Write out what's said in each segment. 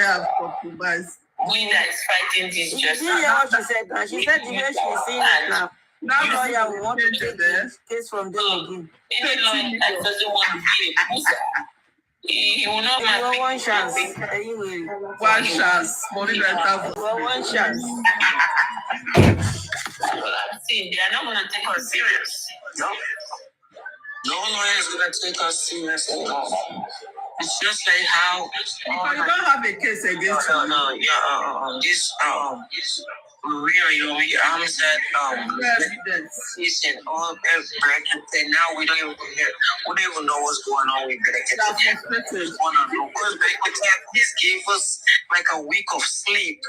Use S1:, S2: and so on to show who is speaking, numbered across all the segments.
S1: have compromised.
S2: We that is fighting this justice.
S3: Did you hear what she said now? She said the way she's saying it now. Now lawyer will want to take the case from them again.
S2: Any lawyer that doesn't want to be a booster, he will not have
S3: one chance.
S1: One chance. Money that have
S3: one chance.
S2: See, they are not going to take us serious.
S4: No lawyer is going to take us serious at all. It's just like how.
S1: But you don't have a case against you.
S4: No, yeah, this we arms that listen, all Black now we don't even know what's going on with Black. Because this gave us like a week of sleep.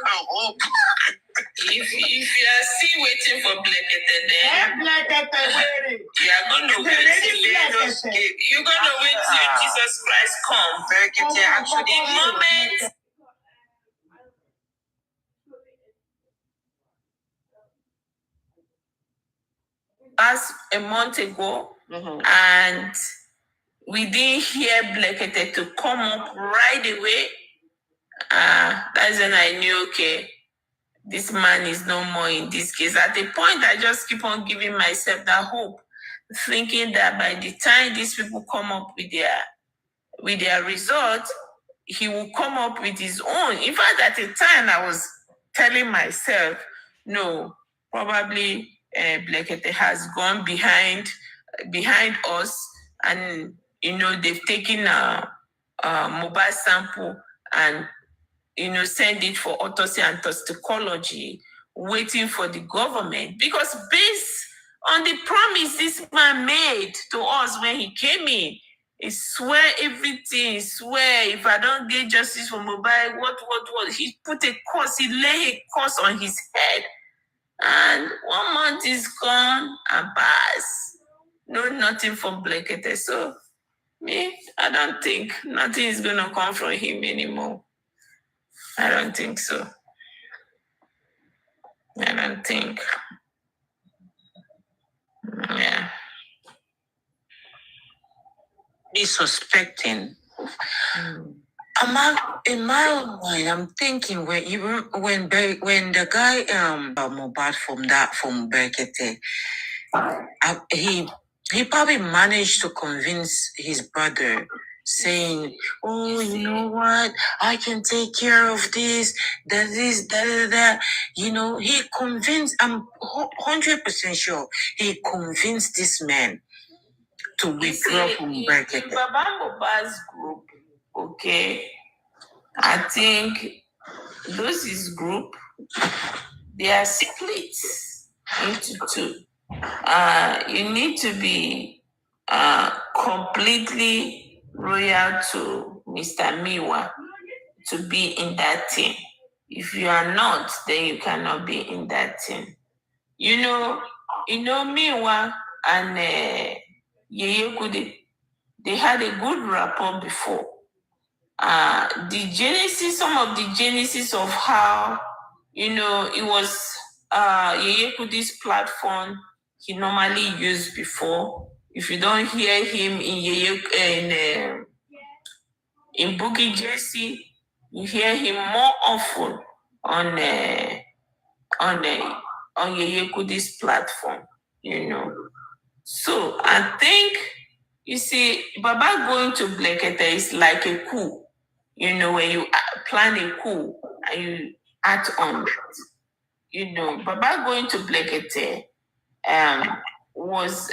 S2: If you are still waiting for Black, then you are going to wait till you're going to wait till Jesus Christ comes.
S4: Actually,
S2: the moment. As a month ago, and we didn't hear Blekete to come up right away. That's when I knew, okay, this man is no more in this case. At the point, I just keep on giving myself that hope, thinking that by the time these people come up with their result, he will come up with his own. In fact, at the time, I was telling myself, no, probably Blekete has gone behind us, and they've taken a Mohbad sample and send it for autopsy and toxicology, waiting for the government, because based on the promise this man made to us when he came in, he swear everything, he swear if I don't get justice for Mohbad, what, he put a curse, he lay a curse on his head. And 1 month is gone and passed. No, nothing from Blekete. So, I don't think nothing is going to come from him anymore. I don't think so. I don't think. Yeah.
S4: Be suspecting. In my mind, I'm thinking when the guy Mohbad from Berkete, he probably managed to convince his brother, saying, "Oh, you know what? I can take care of this. That. He convinced. I'm 100% sure he convinced this man to withdraw from Berkete."
S2: Baba Mohbad's group, okay, I think those his group, they are split into two. You need to be completely loyal to Mr. Miwa to be in that team. If you are not, then you cannot be in that team. Miwa and Yeye Kude, they had a good rapport before. Some of the genesis of how, it was Yeye Kude's platform he normally used before. If you don't hear him in Boogie Jesse, you hear him more often on Yeye Kude's platform, So I think, you see, Baba going to Blekete is like a coup. When you plan a coup and you act on it. Baba going to Blekete was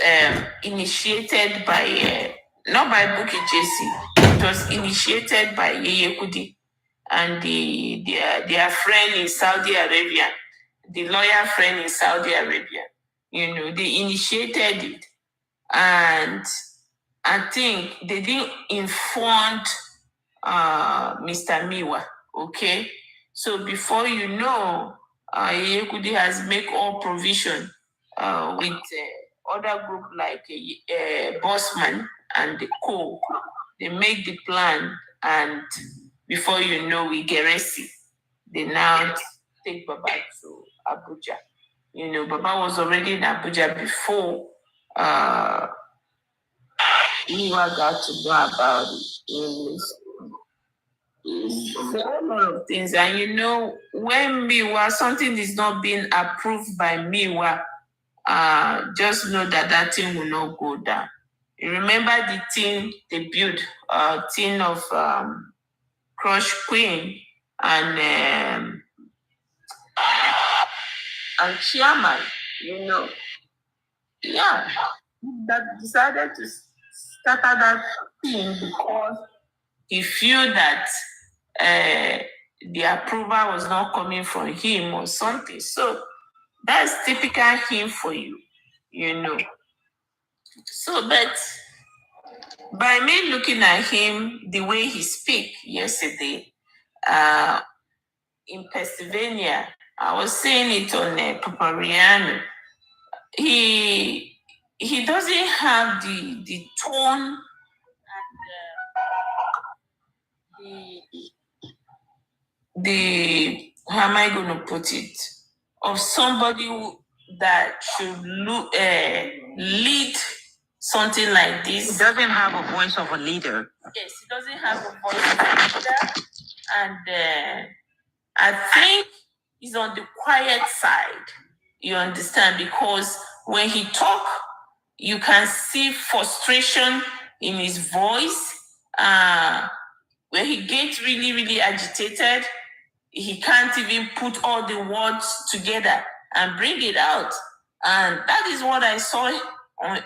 S2: initiated by, not by Bukky Jesse, it was initiated by Yeye Kude and their friend in Saudi Arabia, the lawyer friend in Saudi Arabia. They initiated it. And I think they didn't inform Mr. Miwa, okay? So before you know, Yeye Kude has made all provision with other group like Bossman and the Co. They make the plan, and before you know, we Geresi. They now take Baba to Abuja. Baba was already in Abuja before Miwa got to know about it. It's a whole lot of things. And you know, when something is not being approved by Miwa, just know that that thing will not go down. You remember the thing they built, thing of Crush Queen and Chairman, you know. Yeah, that decided to start that thing because he feel that the approval was not coming from him or something. So that's typical him for you, you know. So, but by me looking at him, the way he speak yesterday, in Pennsylvania, I was saying it on Papariano. He doesn't have the tone and the how am I going to put it, of somebody that should lead something like this.
S4: He doesn't have a voice of a leader.
S2: Yes, he doesn't have a voice of a leader, and I think he's on the quiet side. You understand? Because when he talk, you can see frustration in his voice. When he gets really, really agitated, he can't even put all the words together and bring it out. And that is what I saw.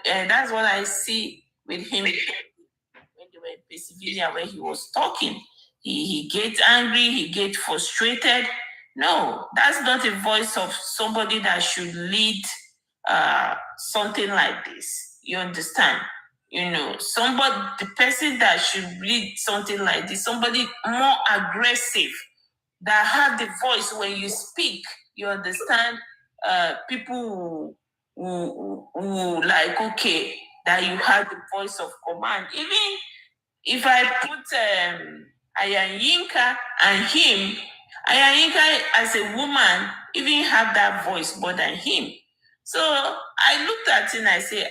S2: That's what I see with him when they were in Pennsylvania, where he was talking. He gets angry, he gets frustrated. No, that's not a voice of somebody that should lead something like this. You understand? You know, the person that should lead something like this, somebody more aggressive, that have the voice when you speak. You understand? People who like, okay, that you have the voice of command. Even if I put Ayanyinka and him, Ayanyinka as a woman even have that voice more than him. So I looked at it and I say,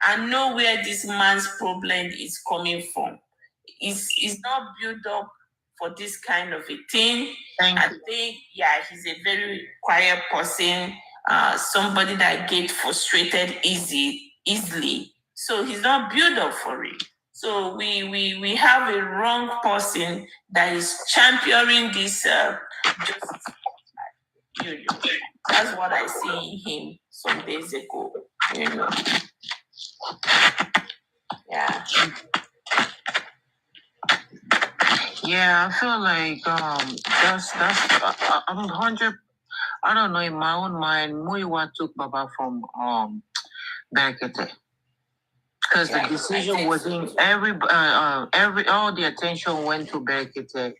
S2: I know where this man's problem is coming from. It's not built up for this kind of a thing. I think, yeah, he's a very quiet person, somebody that gets frustrated easily. So he's not built up for it. So we have a wrong person that is championing this justice. You know, that's what I see in him some days ago. You know, yeah.
S4: Yeah, I feel like that's I'm 100. I don't know, in my own mind, Muiwa took Baba from Berekete. Because the decision was in every all the attention went to Berekete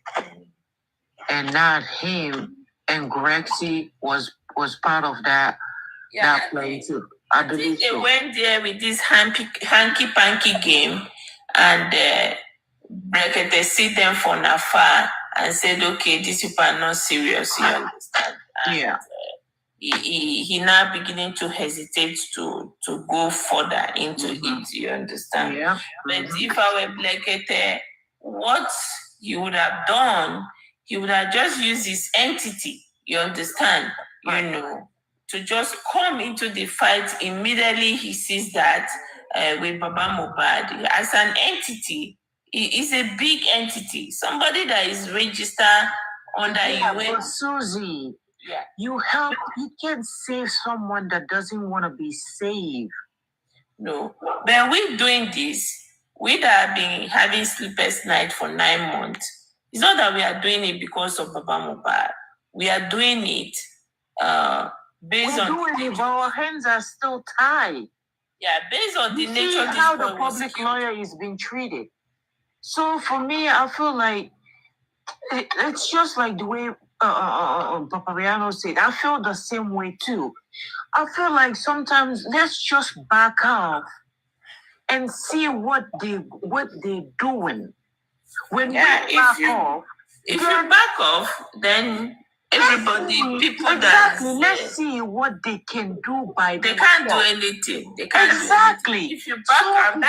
S4: and not him, and Grexy was part of that play too. I believe
S2: they went there with this hanky-panky game, and Berekete see them from afar and said, okay, these people are not serious, you understand? And, he now beginning to hesitate to go further into it, you understand?
S4: Yeah.
S2: But if I were Berekete, what he would have done, he would have just used his entity, you understand? You know, to just come into the fight immediately he sees that with Baba Mohbad. As an entity, he is a big entity, somebody that is registered under
S4: But Suzzy, you can't save someone that doesn't want to be saved.
S2: No, but we're doing this. We that have been having sleepless night for 9 months. It's not that we are doing it because of Baba Mohbad. We are doing it based on.
S4: We're doing it, but our hands are still tied.
S2: Yeah, based on the nature of
S4: how the public lawyer is being treated. So for me, I feel like it's just like the way Papariano said. I feel the same way too. I feel like sometimes let's just back off and see what they're doing. When
S2: if you back off, then everybody,
S4: let's see what they can do by
S2: they can't do anything. They can't
S4: exactly.
S2: If you back up,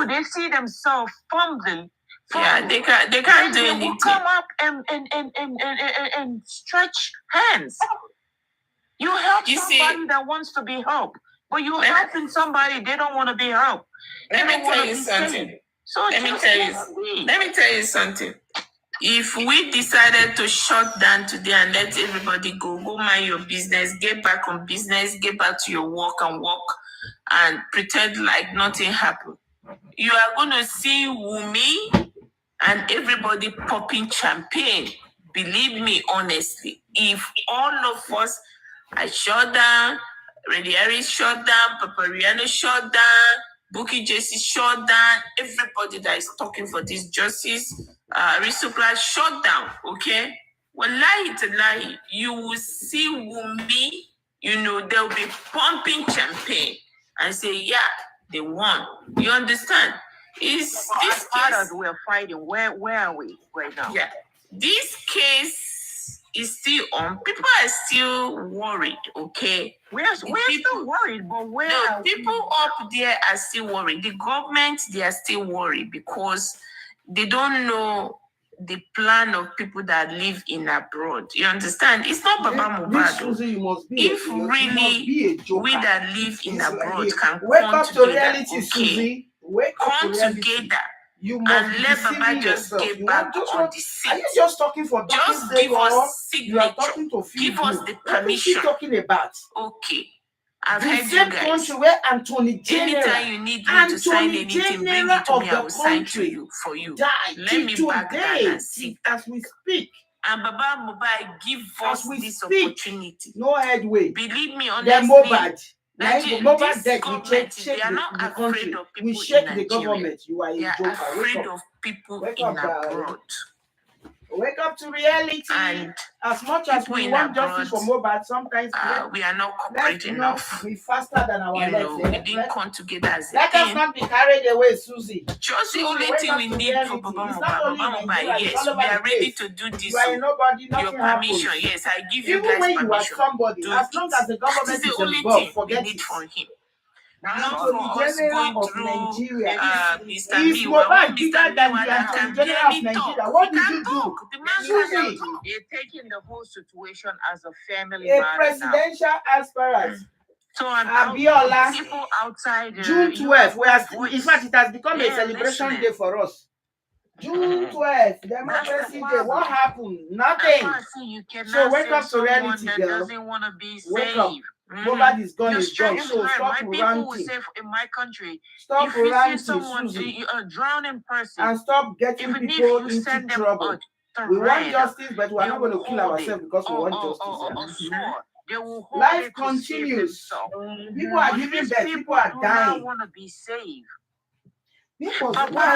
S4: they see themselves
S2: Yeah, they can't do
S4: They
S2: anything.
S4: will come up and stretch hands. You help somebody that wants to be helped, but you're helping somebody they don't want to be helped.
S2: Let me tell you something. Let me tell you something. If we decided to shut down today and let everybody go mind your business, get back on business, get back to your work and pretend like nothing happened, you are going to see Wumi and everybody popping champagne. Believe me, honestly, if all of us are shut down, Aries shut down, Papariano shut down, Buki JC shut down, everybody that is talking for this justice, Aristocrat shut down, okay? Well, lie to lie, you will see Wumi, they'll be pumping champagne and say, yeah, they won. You understand? This case
S4: we're fighting. Where are we right now?
S2: Yeah, this case is still on. People are still worried. Okay,
S4: we're still worried, but
S2: people up there are still worried. The government, they are still worried because they don't know the plan of people that live in abroad. You understand? It's not Baba Mohbad. If really we that live in abroad can come together, okay, come together.
S5: You must
S2: and let Baba just get back on the seat.
S5: Are you just talking for
S2: just give us signature.
S5: You are talking to
S2: give us the permission.
S5: What is she talking about?
S2: Okay. I've
S5: the
S2: heard
S5: same
S2: you guys.
S5: Country where Anthony General,
S2: anytime you need me to sign anything, bring it to me, I will sign to you for you. Let me back down and sit
S5: as we speak.
S2: And Baba Mohbad give us this opportunity.
S5: No headway.
S2: Believe me, honestly.
S5: The Mohbad.
S2: This government, they are not afraid of people
S5: we shake
S2: in
S5: the
S2: Nigeria.
S5: Government. You are a joker.
S2: They are afraid of people in abroad.
S5: Wake up to reality.
S2: And
S5: as much as we want justice for Mohbad, sometimes
S2: we are not corporate enough.
S5: Be faster than our legs.
S2: We didn't come together as a
S5: let
S2: team.
S5: us not be carried away, Suzzy.
S2: Just the only thing we need for Baba Mohbad. Yes, we are ready to do this.
S5: Nobody,
S2: your permission.
S5: Happens.
S2: Yes, I give
S5: you
S2: guys
S5: when
S2: permission.
S5: You are somebody, as long as the government is involved, forget
S2: it from him.
S5: Not for us going through Nigeria.
S2: Mr.
S5: Is Mohbad bigger than the Attorney General of Nigeria? What did you do?
S4: You're taking the whole situation as a family
S5: a
S4: matter
S5: presidential aspirant.
S4: So
S5: Abiola,
S4: people outside
S5: June 12th. In fact, it has become a celebration day for us. June 12th, Democracy Day. What happened? Nothing. So wake up to reality, girl.
S4: Doesn't want to be
S5: wake up. Nobody is gone. Is gone. So stop ranting.
S4: In my country,
S5: stop
S4: if
S5: ranting,
S4: you see someone, a drowning person,
S5: and stop getting people into trouble. We want justice, but we are not going to kill ourselves because we want justice. Life continues. People are giving birth. People are dying.
S4: Want to be saved.
S5: I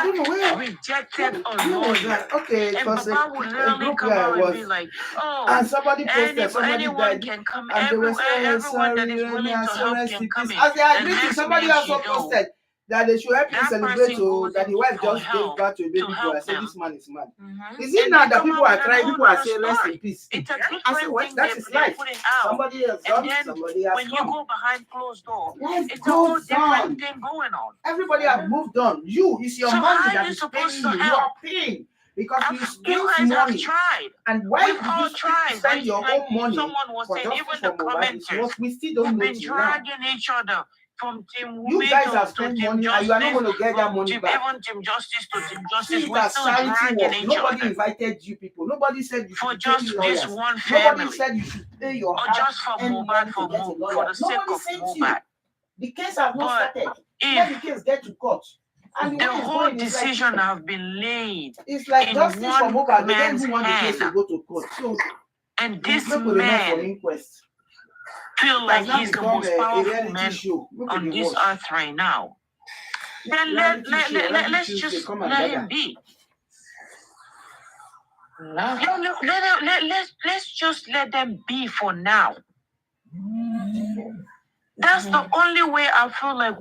S5: don't know where
S4: rejected a lawyer.
S5: Okay, because
S4: Baba would literally come out and be like, oh,
S5: and somebody posted, somebody died,
S4: can come,
S5: and they were saying,
S4: everyone that is willing to help can come in.
S5: As they are greeting, somebody also posted that they should help you celebrate that the wife just gave birth to a baby girl. I said, this man is mad. Is it not that people are crying, people are saying, rest in peace?
S4: It's a
S5: I said, what? That is life. Somebody else done, somebody else
S4: when you go behind closed doors,
S5: it's
S4: a whole different thing going on.
S5: Everybody have moved on. It's your money that is paying you. You are paying. Because you spend money.
S4: Tried.
S5: And why did you spend your own money?
S4: Someone was saying, even the commenters,
S5: we still don't know.
S4: Been dragging each other. From Team
S5: you guys have spent money and you are not going to get that money back.
S4: Even Team Justice to Team Justice, we're still dragging each
S5: Nobody
S4: other.
S5: Invited you people. Nobody said you should
S4: for
S5: pay
S4: just
S5: lawyers.
S4: This one family.
S5: Nobody said you should pay your
S4: or just for Mohbad for the sake of Mohbad.
S5: The case has not started. Let the case get to court. And
S4: the whole decision have been laid.
S5: It's like justice for Mohbad. They don't even want the case to go to court. So,
S4: and this man feel like he's the most powerful man on this earth right now. Then let's just let him be. Let's just let them be for now. That's the only way I feel like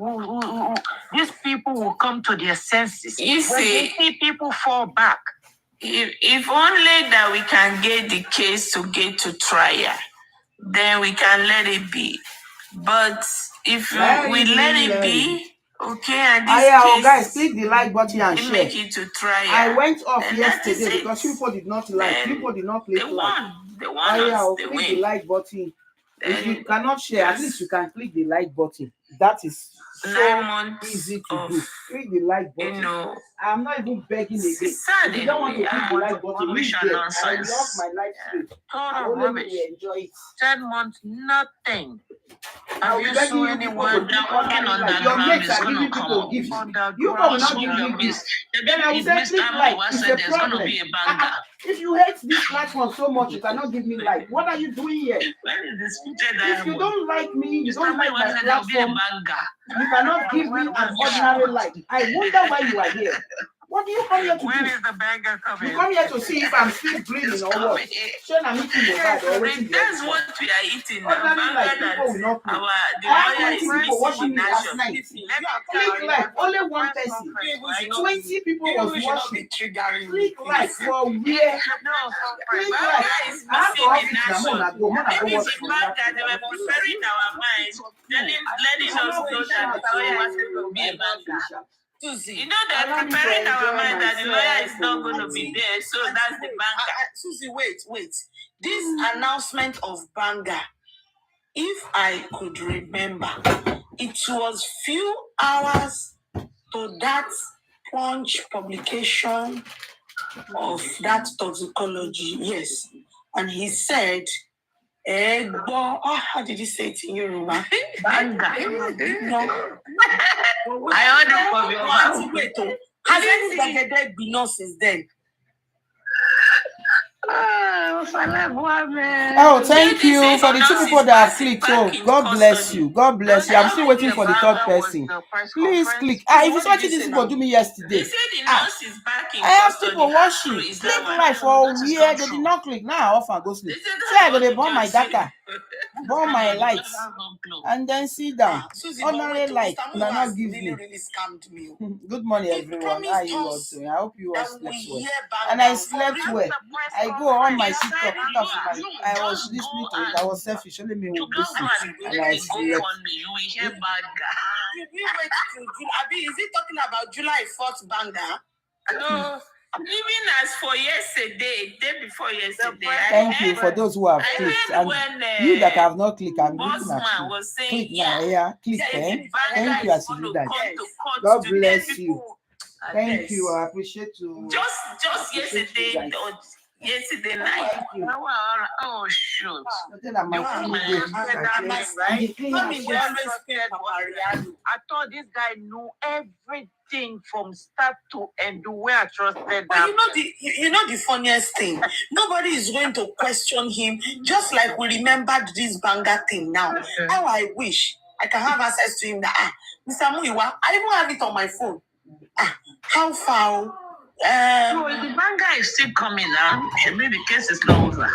S4: these people will come to their senses.
S2: You see,
S4: people fall back.
S2: If only that we can get the case to get to trial, then we can let it be. But if we let it be, Okay, and this case,
S5: guys, click the like button and share.
S2: Make it to try.
S5: I went off yesterday because people did not like. People did not click like.
S2: They won.
S5: Click the like button. If you cannot share, at least you can click the like button. That is so easy to do. Click the like button. I'm not even begging again. If you don't want to click the like button, leave there. I love my life stream. Only we enjoy it.
S4: 10 months, nothing.
S5: Have you seen anyone working on that? Your mates are giving people gifts. You will not give me gifts. Then I will say, click like. It's a problem. If you hate this platform so much, you cannot give me like. What are you doing here? If you don't like me, you don't like my platform, you cannot give me an ordinary like. I wonder why you are here. What do you come here to do?
S4: When is the banger coming?
S5: You come here to see if I'm still breathing or what? Shane, I'm eating Mohbad or waiting.
S2: That's what we are eating now.
S5: Like people will not know. I have 20 people watching me last night. Click like, only one person. 20 people was watching. Click like for where? Click like. I have to off it now. Mona go watch
S2: it. They were preparing our minds, letting us know that the lawyer is going to be a banker. Suzzy, you know they're preparing our mind that the lawyer is not going to be there, so that's the banker.
S3: Suzzy, wait. This announcement of banger, if I could remember, it was few hours to that Punch publication of that toxicology. Yes, and he said, how did he say it in Yoruba?
S4: Banger.
S3: No.
S4: I ordered for you.
S3: Has anything been on since then?
S5: Oh, thank you for the 2 people that have clicked. Oh, God bless you. God bless you. I'm still waiting for the 3rd person. Please click. If it's watching this people do me yesterday. I have people watching. Click like for where they did not click. Now off and go sleep. Say I gotta burn my data, burn my lights, and then sit down. Ordinary light, but not give me. Good morning, everyone. How are you all doing? I hope you all slept well. And I slept well. I go on my TikTok. I was listening to it. I was selfish. Only me would listen. And I slept.
S3: Is it talking about July 4th banger?
S2: No. Even as for yesterday, day before yesterday.
S5: Thank you for those who have clicked. And you that have not clicked, I'm looking at you. Click now, yeah. Click there. Thank you as you do that. God bless you. Thank you. I appreciate you.
S2: Just yesterday. Yesterday night.
S4: Oh shoot!
S3: I
S4: thought this guy knew everything from start to end. The way I trusted that.
S3: But you know the funniest thing. Nobody is going to question him. Just like we remembered this banger thing now. How I wish I can have access to him. Mr. Muiwa, I even have it on my phone. How far?
S4: So the banger is still coming now. Maybe the case is not over.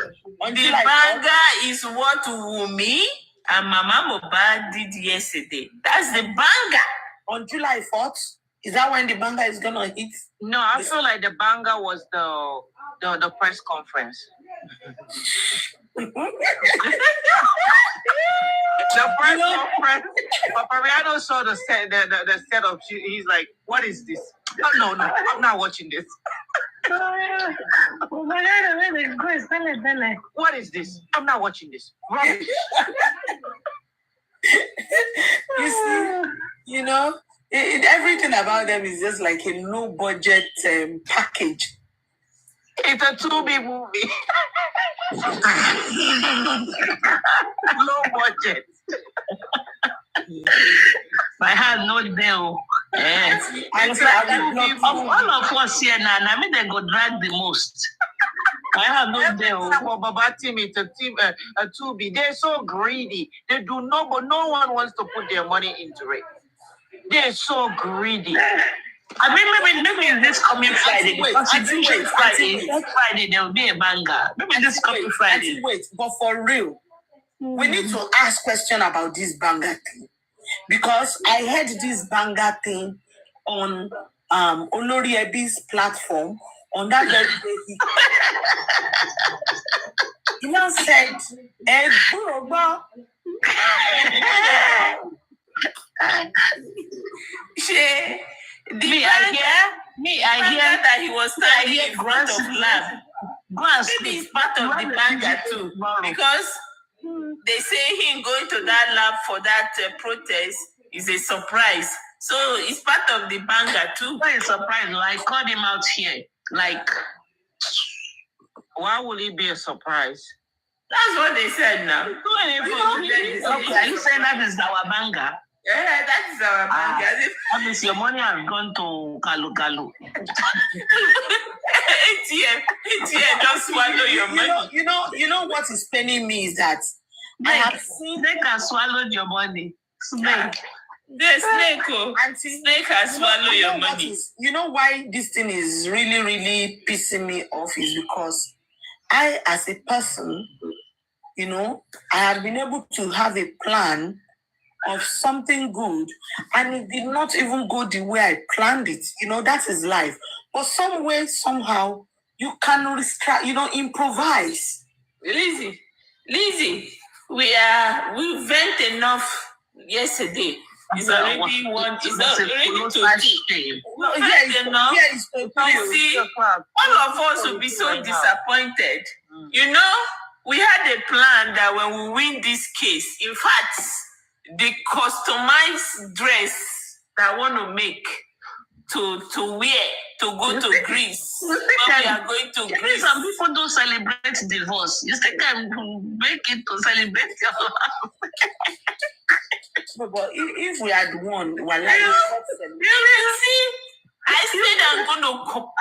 S2: The banger is what Wumi and Mama Mohbad did yesterday. That's the banger.
S3: On July 4th? Is that when the banger is gonna hit?
S4: No, I feel like the banger was the press conference. The press conference. Papariano saw the setup. He's like, "What is this? No, I'm not watching this." What is this? I'm not watching this. Rubbish.
S3: You see, you know, everything about them is just like a low budget package.
S4: It's a 2B movie. Low budget. I had no deal. Yes. All of us here now, I mean, they go drag the most. I have no deal. For Baba team, it's a team, a 2B. They're so greedy. They do not, but no one wants to put their money into it. They're so greedy. I mean, maybe this coming Friday. Next Friday there will be a banger. Maybe this coming Friday.
S3: But for real, we need to ask question about this banger thing. Because I heard this banger thing on Olori Ebi's platform on that very day. He now said,
S2: I hear that he was standing in front of lab. Maybe it's part of the banger too, because they say him going to that lab for that protest is a surprise. So it's part of the banger too.
S4: Why a surprise? I called him out here. Like, why would it be a surprise?
S2: That's what they said now.
S4: Okay, are you saying that is our banger?
S2: Yeah, that is our banger.
S4: That means your money has gone to Kalu Kalu.
S2: ATM, just swallow your money.
S3: You know what is paining me is that I have seen
S4: Snake has swallowed your money. Snake.
S2: The snake has swallowed your money.
S3: You know why this thing is really, really pissing me off is because I, as a person, I have been able to have a plan of something good, and it did not even go the way I planned it. That is life. But some way, somehow, you can improvise.
S2: Lizzie, we vent enough yesterday. It's already one. It's already to two. All of us will be so disappointed. We had a plan that when we win this case, in fact, the customized dress that I want to make to wear to go to Greece. We are going to Greece.
S4: Some people don't celebrate divorce. You think I'm make it to celebrate your
S3: But if we had won,
S2: you see, I said I'm going to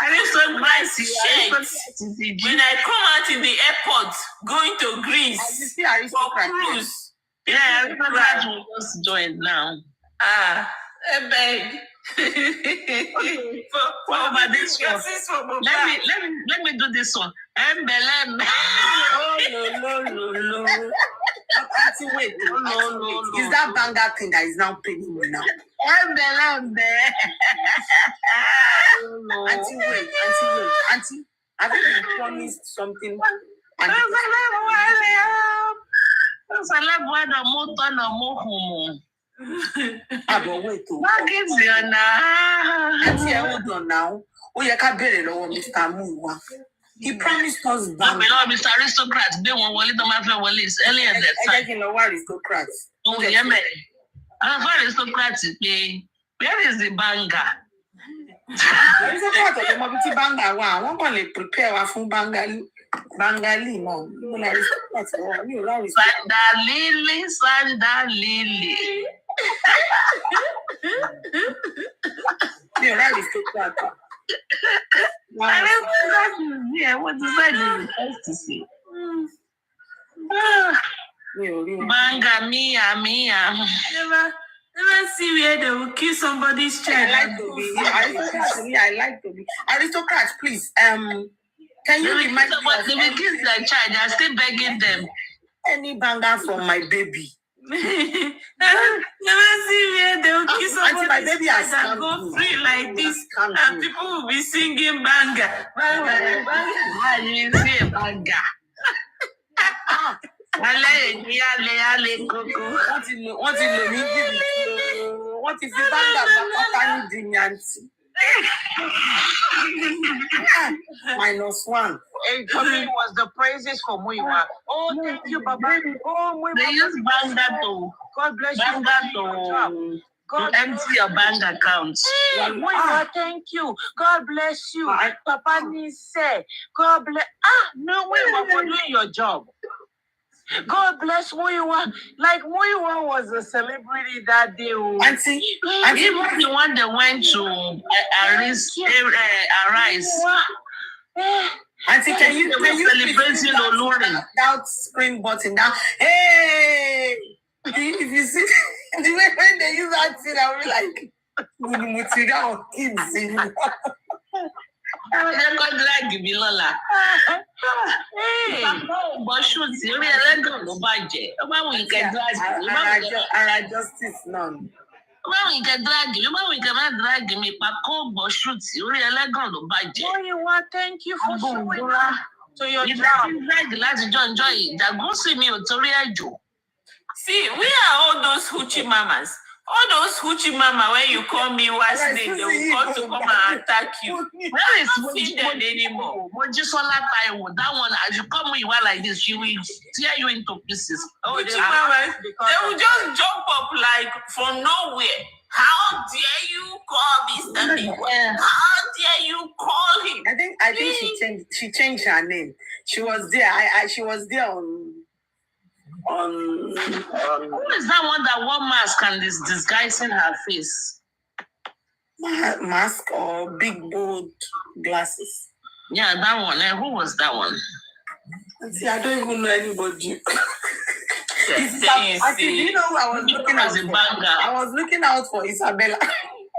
S2: customize shirts when I come out in the airport going to Greece for cruise.
S4: Yeah, everybody will just join now.
S2: I beg.
S4: What about this one? Let me do this one.
S3: Oh no. Auntie, wait. Is that banger thing that is now playing me now? Auntie, wait. Auntie, have you been promised something?
S4: But
S3: wait.
S4: Auntie,
S3: hold on now. You can't bear it over Mr. Muwa. He promised us back.
S4: Mr. Aristocrat, they won't want to have earlier that time.
S3: Aristocrats.
S4: Oh, yeah, man. Aristocrats, where is the banger?
S3: Aristocrat of the Mobiti banger. Wow, I'm going to prepare for Bangali, mom.
S4: Sanda Lily.
S3: You're Aristocrat.
S4: Yeah, what is that supposed to say? Banga Mia.
S2: Never see where they will kill somebody's child.
S3: I like to be. Aristocrats, please. Can you remind me of
S4: they will kill their child? They are still begging them.
S3: Any banger from my baby?
S2: Never see where they will kill somebody's child and go free like this, and people will be singing banger.
S4: Why do you say banger?
S3: What is the banger? -1.
S4: Coming was the praises for Muiwa. Oh, thank you, Baba. Oh, Muiwa. They use banger to God bless you. God empty your bank account. Muiwa, thank you. God bless you. Papa say, God bless. No, Muiwa for doing your job. God bless Muiwa. Like Muiwa was a celebrity that day.
S3: Auntie,
S4: even the one that went to Aries.
S3: Auntie, can you
S4: celebrating Olori?
S3: That screen button down. Hey, if you see the way when they use that thing, I will be like, kids.
S4: Drag me, Lola. Hey, but shoot, you really don't go budget. We can drag
S3: justice none.
S4: We can drag you. We cannot drag me. Pako, but shoot, you really don't go budget. Thank you for showing up. So you're drag last John Joy. That go see me, Otoria Joe.
S2: See, we are all those hoochie mamas. All those hoochie mama, when you call me once
S3: Like,
S2: they
S3: Suzzy,
S2: will come to come and attack you.
S4: Where is
S2: Not see them anymore.
S4: Mojisola Taiwo? That one, as you come with one like this, she will tear you into pieces.
S2: Hoochie mama, they will just jump up like from nowhere. How dare you call Mr. Big? How dare you call him?
S3: I think she changed her name. She was there. She was there on
S4: who is that one that wore mask and is disguising her face?
S3: Mask or big bold glasses.
S4: Yeah, that one. Who was that one?
S3: See, I don't even know anybody.
S2: Actually,
S3: you know who I was looking out for? I was looking out for Isabella.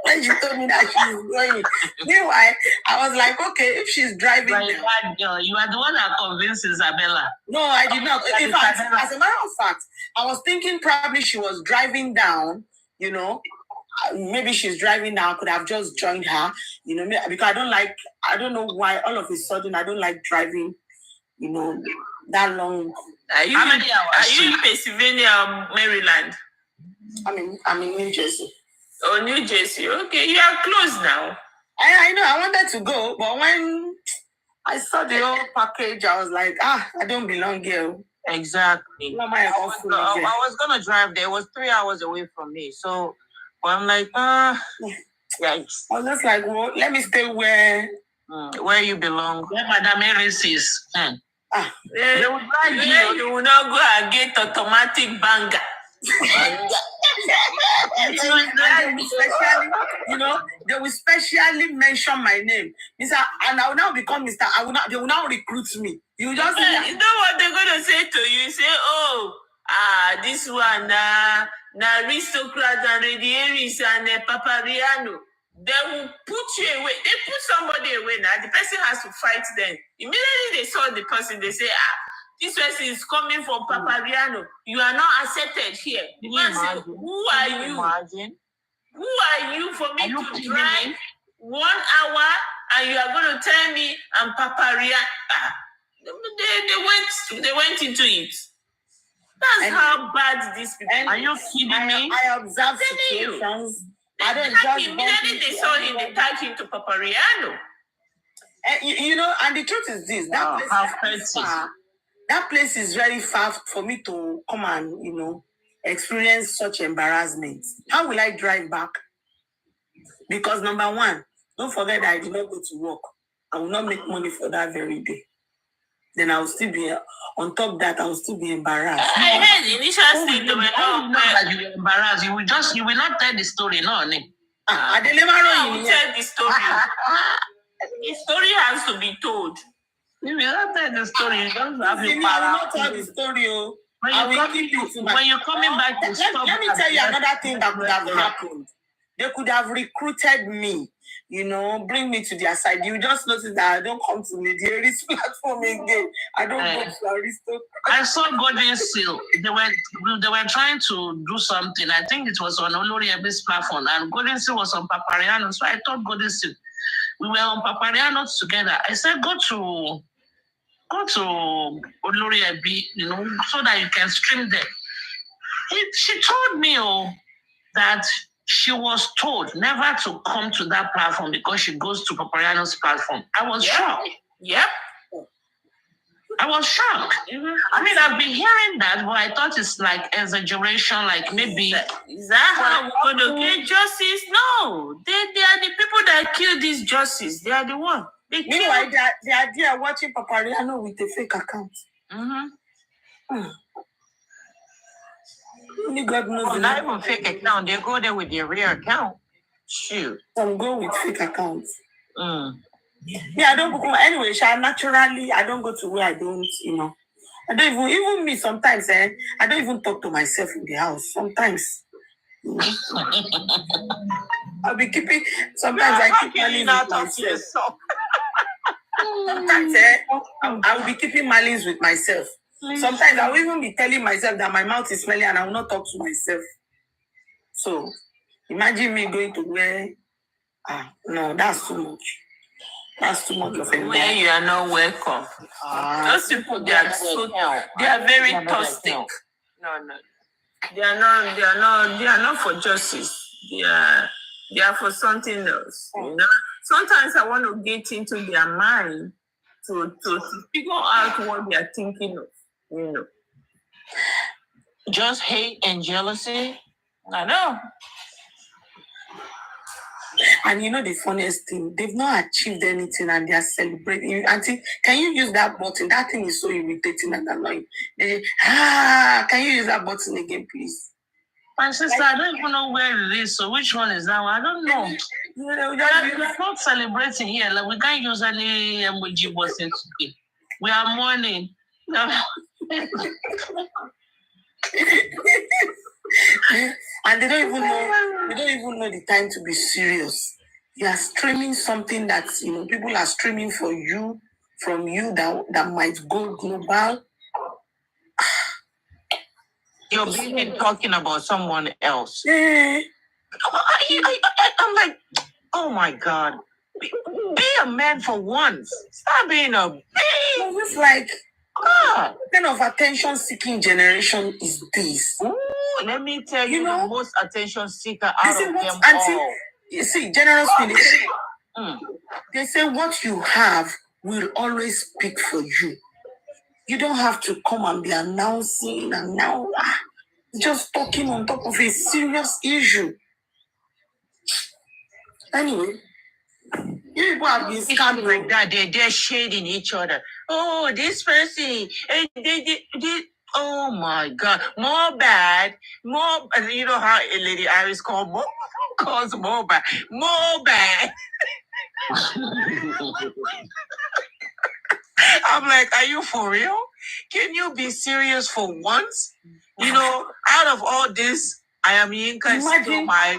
S3: When she told me that she was going. Meanwhile, I was like, okay, if she's driving.
S4: You are the one that convinced Isabella.
S3: No, I did not. In fact, as a matter of fact, I was thinking probably she was driving down, you know. Maybe she's driving now, could have just joined her, you know, because I don't know why all of a sudden I don't like driving, you know, that long.
S2: Are you in Pennsylvania, Maryland?
S3: I'm in New Jersey.
S2: Oh, New Jersey. Okay, you are close now.
S3: I know, I wanted to go, but when I saw the whole package, I was like, I don't belong here.
S4: Exactly. I was going to drive there. It was 3 hours away from me. So I'm like, yikes.
S3: I was just like, well, let me stay where
S4: you belong. Where Madame Aries is.
S2: They will drive you. You will not go and get automatic banger.
S3: They will specially mention my name, Mr. And I will now become Mr. They will now recruit me. You just
S2: you know what they're gonna say to you? Say, this one na aristocrat and Lady Aries and Papariano. They will put you away. They put somebody away now. The person has to fight them. Immediately they saw the person, they say, this person is coming from Papariano. You are not accepted here. The man say, who are you?
S4: Imagine.
S2: Who are you for me to drive 1 hour and you are going to tell me I'm Papariano? They went into it. That's how bad these people
S4: are. You kidding me?
S3: I observe situations.
S2: Immediately they saw him, they tagged him to Papariano.
S3: And the truth is this: that place is very far for me to come and experience such embarrassment. How will I drive back? Because number one, don't forget that I did not go to work. I will not make money for that very day. Then I will still be on top of that. I will still be embarrassed.
S2: I heard the initial stage they were not
S4: that you were embarrassed. You will not tell the story, no.
S2: I will tell the story. The story has to be told.
S4: You will not tell the story. You don't have your
S3: power. I will not tell the story.
S4: When you're coming back to stop.
S3: Let me tell you another thing that could have happened. They could have recruited me, bring me to their side. You just notice that I don't come to Lady Aries platform again. I don't go to Aristo.
S4: I saw Golden Seal. They were trying to do something. I think it was on Olori Ebi's platform, and Golden Seal was on Papariano. So I told Golden Seal, we were on Papariano together. I said, go to Olori Ebi, so that you can stream there. She told me that she was told never to come to that platform because she goes to Papariano's platform. I was shocked.
S2: Yep.
S4: I was shocked. Mm-hmm. I mean, I've been hearing that, but I thought it's like exaggeration, like maybe.
S2: Is that how we're going to get justice? No. They are the people that kill these justice. They are the one.
S3: Meanwhile, they are there watching Papariano with a fake account.
S2: Mm-hmm.
S3: Only God knows.
S4: Not even fake account. They go there with their real account. Shoot.
S3: Some go with fake accounts. Yeah, I don't go. Anyway, naturally, I don't go to where I don't, I don't even me sometimes, I don't even talk to myself in the house. Sometimes. I'll be keeping, sometimes I keep malice with myself. Sometimes I will be keeping malice with myself. Sometimes I will even be telling myself that my mouth is smelly and I will not talk to myself. So, imagine me going to where, no, that's too much. That's too much of a
S2: where you are not welcome. Those people, they are very toxic. No. They are not for justice. They are for something else. You know. Sometimes I want to get into their mind to figure out what they are thinking of. You know.
S4: Just hate and jealousy.
S2: I know.
S3: And you know the funniest thing, they've not achieved anything and they are celebrating. Auntie, can you use that button? That thing is so irritating and annoying. Can you use that button again, please?
S4: My sister, I don't even know where it is. So which one is that one? I don't know. We are not celebrating here. Like we can't use any emoji button today. We are mourning.
S3: And they don't even know the time to be serious. You are streaming something that people are streaming from you that might go global.
S4: You're busy talking about someone else.
S3: Yeah.
S4: I'm like, oh my God. Be a man for once. Stop being a babe.
S3: It's like,
S4: God.
S3: What kind of attention-seeking generation is this?
S4: Ooh, let me tell you, the most attention seeker out of them all.
S3: You see, general speaking, they say what you have will always speak for you. You don't have to come and be announcing and now just talking on top of a serious issue. Anyway, you people have been scammed
S4: like that. They're shading each other. Oh, this person. Oh my God. Mohbad. You know how a lady Aries calls Mohbad. Mohbad. I'm like, are you for real? Can you be serious for once? You know, out of all this, I am Yinka is still my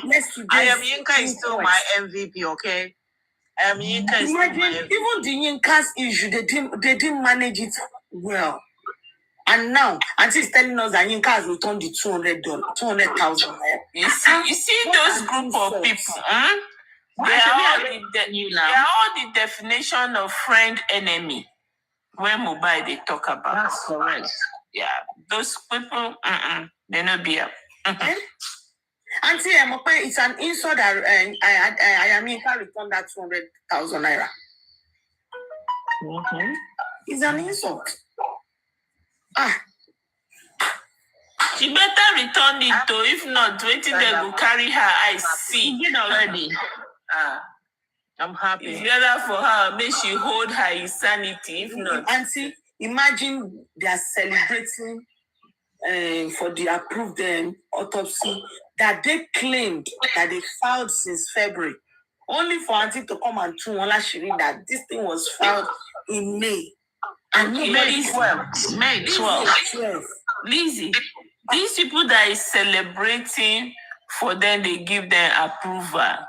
S4: MVP, okay?
S3: Imagine even the Yinka's issue, they didn't manage it well. And now, Auntie is telling us that Yinka has returned the $200,000.
S2: You see those group of people, They are all the definition of friend enemy. When Mohbad they talk about.
S4: That's correct.
S2: Yeah, those people, they no be up.
S3: Auntie, it's an insult that I returned that 200,000 naira. It's an insult.
S2: She better return it though. If not, waiting they will carry her eyes see.
S4: You already. I'm happy.
S2: It's better for her. May she hold her insanity. If not,
S3: Auntie, imagine they are celebrating for the approved autopsy that they claimed that they filed since February. Only for Auntie to come and tell that this thing was filed in May. And
S2: May 12th. May 12th. Lizzie, these people that is celebrating for them, they give them approval.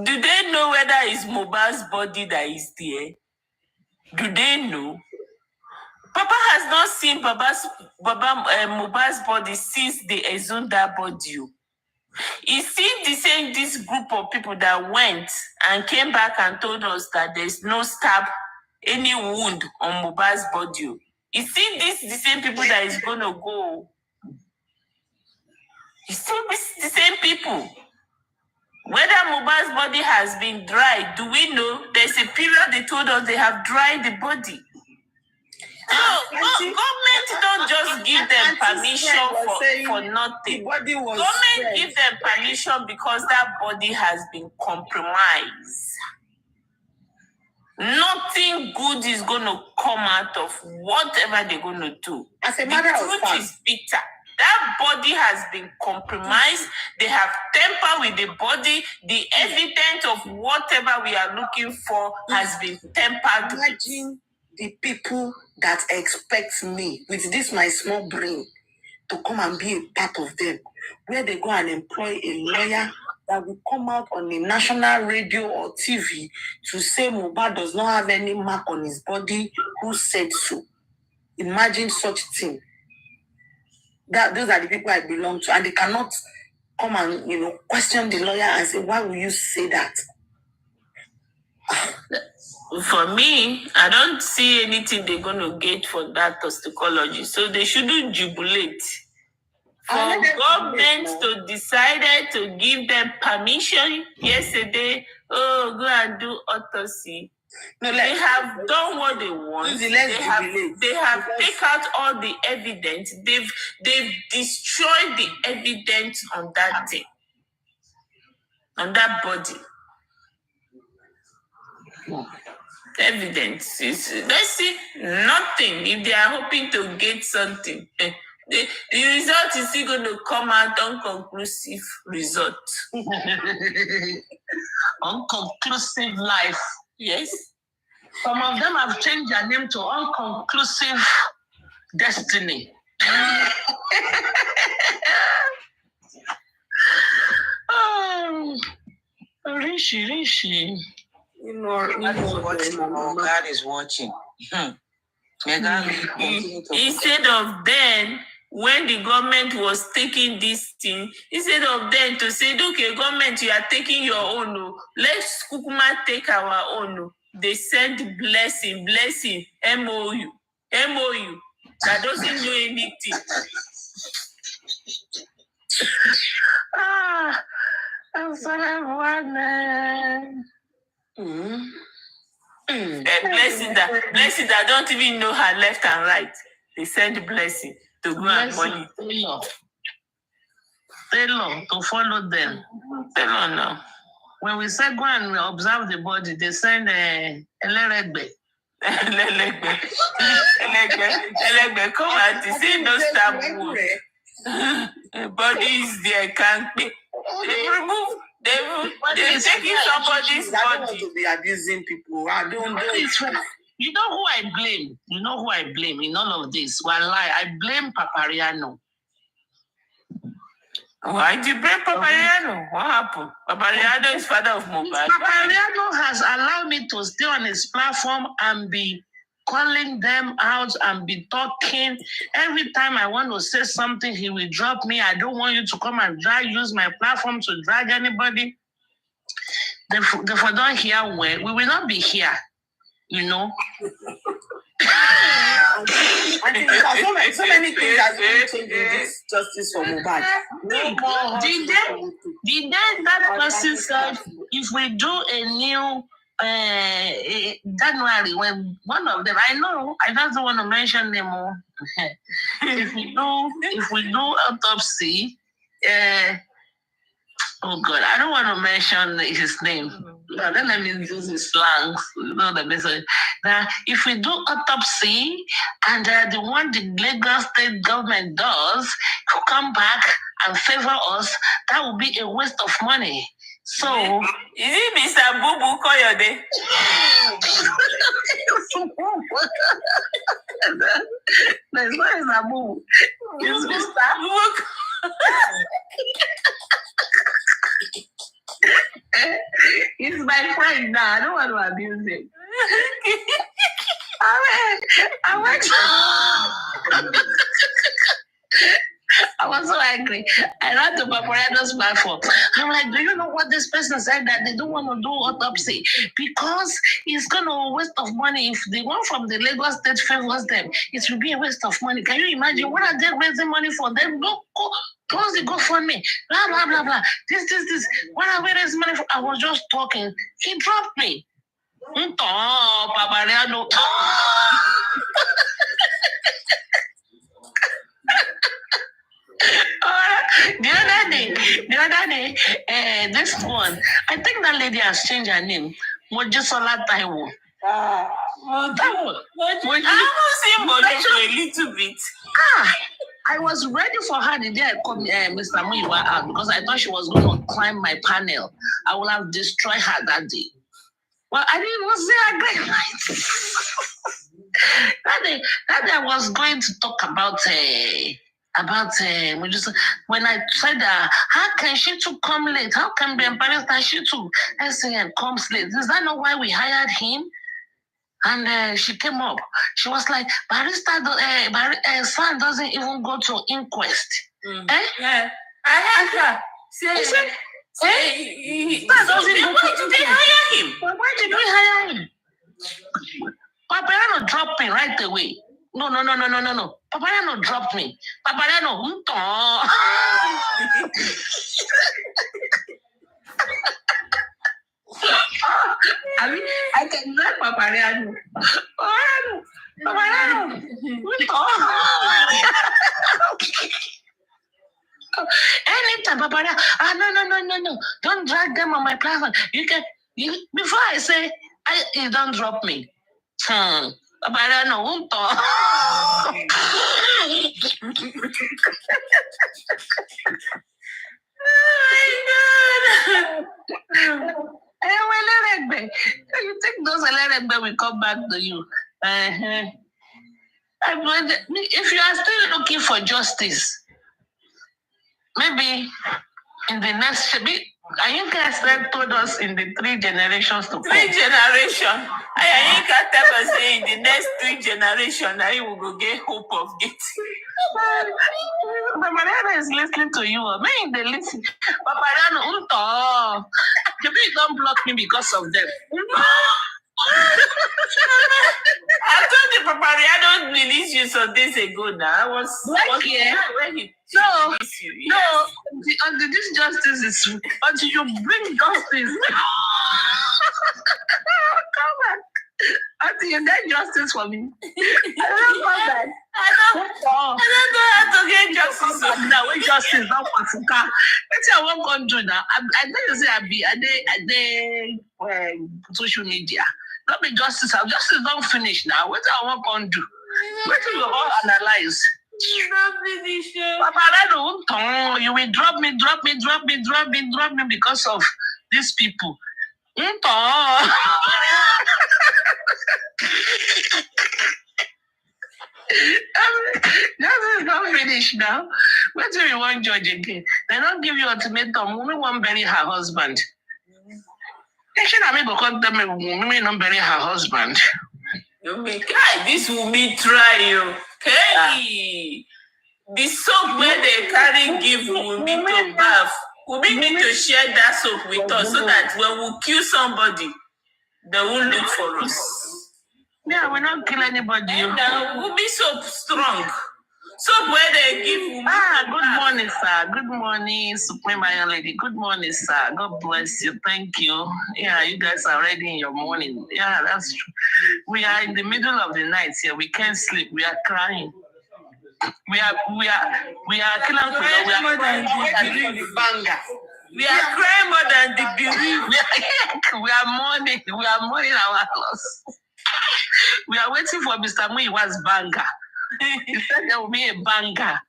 S2: Do they know whether it's Mohbad's body that is there? Do they know? Papa has not seen Mohbad's body since they exhumed that body. He seen this group of people that went and came back and told us that there's no stab, any wound on Mohbad's body. You see the same people that is going to go. You see the same people. Whether Mohbad's body has been dried, do we know? There's a period they told us they have dried the body. So government don't just give them permission for nothing. Government give them permission because that body has been compromised. Nothing good is going to come out of whatever they're going to do.
S3: As a matter of fact, the truth
S2: is bitter. That body has been compromised. They have tampered with the body. The evidence of whatever we are looking for has been tampered with.
S3: Imagine the people that expect me, with this my small brain, to come and be a part of them, where they go and employ a lawyer that will come out on the national radio or TV to say Mohbad does not have any mark on his body. Who said so? Imagine such thing. Those are the people I belong to, and they cannot come and question the lawyer and say, why will you say that?
S2: For me, I don't see anything they're going to get for that toxicology, so they shouldn't jubilate for government to decided to give them permission yesterday, oh, go and do autopsy. No, they have done what they want. They have taken out all the evidence. They've destroyed the evidence on that thing, on that body. Evidence is, let's see, nothing. If they are hoping to get something, the result is still going to come out unconclusive result.
S3: Unconclusive life.
S2: Yes.
S3: Some of them have changed their name to unconclusive destiny. Rishi.
S4: God is watching.
S2: Instead of then, when the government was taking this thing, instead of then to say, okay, government, you are taking your own, let's Kukuma take our own. They send blessing, MOU, that doesn't do anything.
S3: I'm sorry, man.
S2: Blessing that don't even know her left and right. They send blessing to go and money.
S3: Taylor to follow them.
S2: Taylor now.
S3: When we say go and observe the body, they send Eleregbe.
S2: Elegbe, come out to say no stab wood. Body is there, can't be. They remove. They're taking somebody's body.
S3: To be abusing people. I don't know. You know who I blame? You know who I blame in all of this? Wallahi, I blame Papariano.
S2: Why did you blame Papariano? What happened? Papariano is father of Mohbad.
S3: Papariano has allowed me to stay on his platform and be calling them out and be talking. Every time I want to say something, he will drop me. I don't want you to come and use my platform to drag anybody. Therefore, don't hear well. We will not be here, you know. I think so many things that will change in this justice for Mohbad. Did that person said if we do a new January, when one of them, I know, I don't want to mention them all. if we do autopsy, oh God, I don't want to mention his name. No, then let me use his slangs. You know the message. Now, if we do autopsy and the one the Lagos state government does, who come back and favor us, that would be a waste of money. So,
S2: is it Mr. Bubu Koyode?
S3: That's not Mr. Bubu. It's Mr. Bubu. He's my friend now. I don't want to abuse him. I was so angry. I ran to Papariano's platform. I'm like, do you know what this person said? That they don't want to do autopsy because it's going to waste of money. If the one from the Lagos state favors them, it will be a waste of money. Can you imagine? What are they raising money for? Them go close the GoFundMe. Blah, blah, blah, blah. This. What are we raising money for? I was just talking. He dropped me. Papariano. The other day, this one, I think that lady has changed her name. Mojisola Taiwo.
S2: I almost seen Mojo for a little bit.
S3: I was ready for her the day I called Mr. Muiwa out because I thought she was going to climb my panel. I would have destroyed her that day. Well, I didn't even say a great night. that day I was going to talk about when I said how can she too come late? How can be embarrassed that she too SCN comes late? Is that not why we hired him? And she came up. She was like, Barrister, son doesn't even go to inquest.
S2: Yeah, I heard her. Why did they hire him?
S3: Why did we hire him? Papariano dropped me right away. No.
S4: Paparano dropped me. Paparano, I can drag Paparano. Paparano. Anytime, Paparano. No. Don't drag them on my platform. Before I say, you don't drop me. Paparano, you think those Elegbe will come back to you. If you are still looking for justice, maybe in the next, are you guys that told us in the 3 generations to come?
S2: 3 generations. I can't ever say in the next 3 generations I will go get hope of getting.
S4: Paparano is listening to you. Man, they listen. Paparano, you don't block me because of them.
S2: I told the Paparano release you some days ago now. I was
S4: here.
S2: When he
S4: No,
S2: you.
S4: no. Until this justice is until you bring justice. Come back. Until you get justice for me. I don't come back.
S2: I don't know how to get justice.
S4: Now when justice don't pass, let's say I won't do now. I think you say I dey social media. Not be justice. Justice don't finish now. What I want to do? What do you all analyze? Paparano, you will drop me because of these people. That is not finished now. What do you want, judge again? They don't give you ultimatum. Woman won't bury her husband. They should have go come tell me woman don't bury her husband.
S2: This will be trial. Okay. The soap where they carry give Wumi to bath. Wumi need to share that soap with us so that when we kill somebody, they won't look for us.
S4: Yeah, we don't kill anybody.
S2: Wumi soap strong. Soap where they give Wumi.
S4: Good morning, sir. Good morning, Supreme Iron Lady. Good morning, sir. God bless you. Thank you. Yeah, you guys are ready in your morning. Yeah, that's true. We are in the middle of the night here. We can't sleep. We are crying. We are killing people. We are crying more than the banger.
S2: We are crying more than the bereaved.
S4: We are mourning our loss. We are waiting for Mr. Muiwa's banger. He said there will be a banger.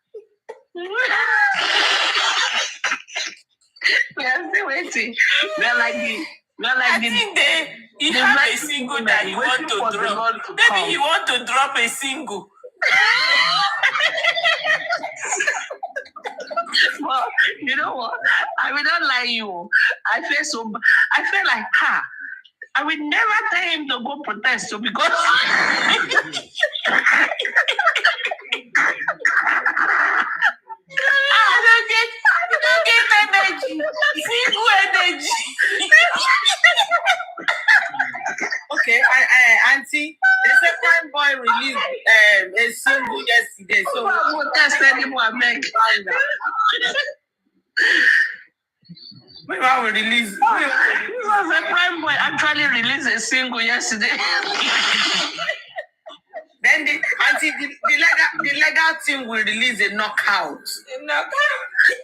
S4: We are still waiting.
S2: I think he have a single that he want to drop. Maybe he want to drop a single.
S4: Well, you know what? I will not lie you. I feel like I will never tell him to go protest because
S2: I don't get energy. Single energy.
S3: Okay, Auntie, the second boy released a single yesterday. So
S4: we'll test anyone, man.
S3: Maybe I will release.
S4: The prime boy actually released a single yesterday.
S3: Then the legal team will release a knockout.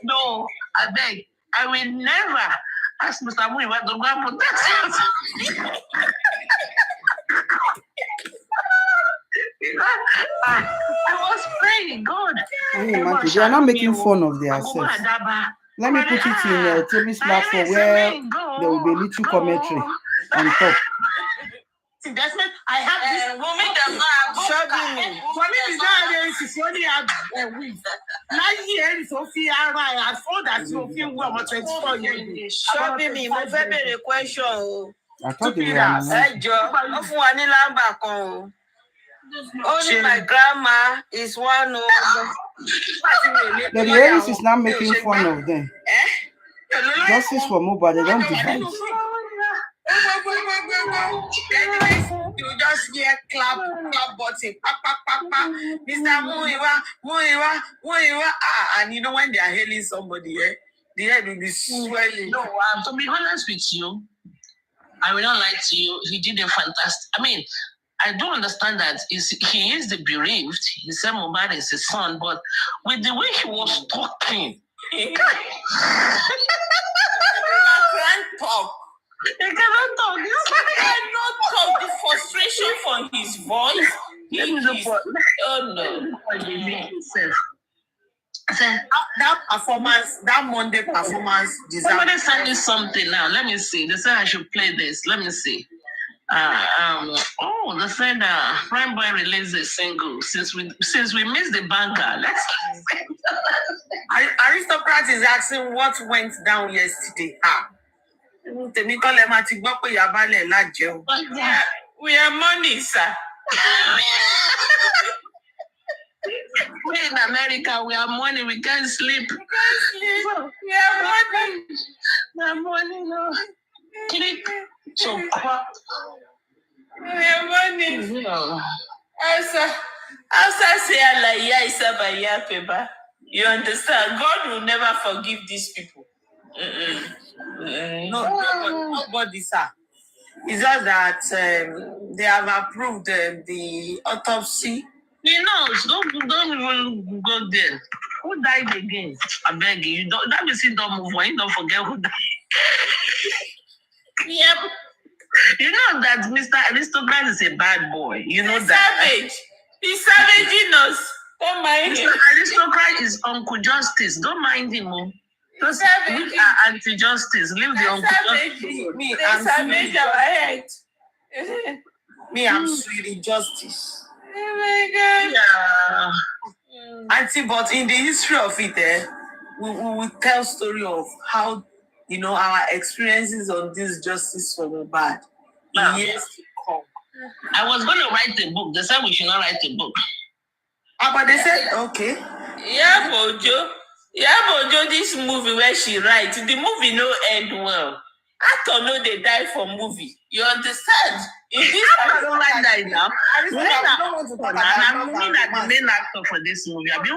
S4: No, I beg. I will never ask Mr. Muiwa to go and protest. I was praying, God.
S5: They are not making fun of themselves. Let me put it in Toby's platform where there will be a little commentary on top.
S3: I have this
S2: woman does not have
S3: showing. Woman is not against she's only have a week. Last year, Sophia, I saw that Sophia was 24 years.
S1: Showing me, my favorite question.
S5: I thought they were
S1: only my grandma is one of
S5: the Aries is not making fun of them. Justice for Mohbad, they don't divide.
S3: Anyways, you just hear clap button. Mr. Muiwa. And you know when they are hailing somebody, the head will be swelling.
S4: No, to be honest with you, I will not lie to you. He did a fantastic. I mean, I don't understand that he is the bereaved. He said Mohbad is his son, but with the way he was talking, he can't
S3: talk.
S4: He cannot talk.
S2: He cannot talk. The frustration from his voice. Oh no.
S3: That performance, that Monday performance.
S4: Somebody send me something now. Let me see. They said I should play this. Let me see. They said Prime Boy released a single. Since we missed the banker, let's
S3: Aristocrat is asking what went down yesterday.
S2: We are money, sir.
S4: We in America, we have money, we can't sleep.
S2: We have money.
S4: We have money, no. Click. So,
S2: we have money. You understand? God will never forgive these people.
S3: Nobody, sir. It's just that they have approved the autopsy.
S4: He knows. Don't even go there. Who died again? I beg you. That means you don't move on. You don't forget who died. Yep. You know that Mr. Aristocrat is a bad boy. You know that.
S2: Savage. He's savaging us. Don't mind him.
S4: Mr. Aristocrat is Uncle Justice. Don't mind him. Just we are anti-justice. Leave the Uncle Justice.
S3: Me, I'm sweetie justice.
S2: Oh my God.
S4: Yeah.
S3: Auntie, but in the history of it, we will tell story of how, our experiences on this justice for Mohbad in years to come.
S4: I was going to write a book. They said we should not write a book.
S3: But they said, okay.
S2: Yeah, Bojo, this movie where she writes, the movie no end well. Actor no they die for movie. You understand?
S4: I don't like that now. I'm the main actor for this movie. The
S2: actor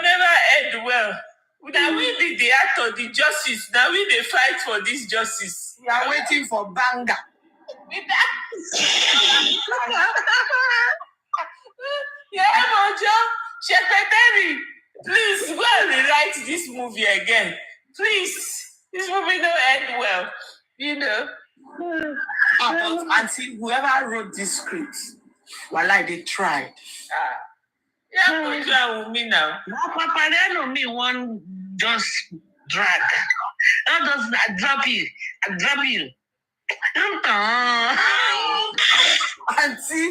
S2: never end well. Now we be the actor, the justice. Now we they fight for this justice.
S3: We are waiting for banger.
S2: Yeah, Mojo, Shepeteri, please go and rewrite this movie again. Please. This movie don't end well,
S3: But until whoever wrote this script, they tried.
S2: Yeah, Mojo with me now.
S4: Papa, me one just drag. I drop you.
S3: Auntie.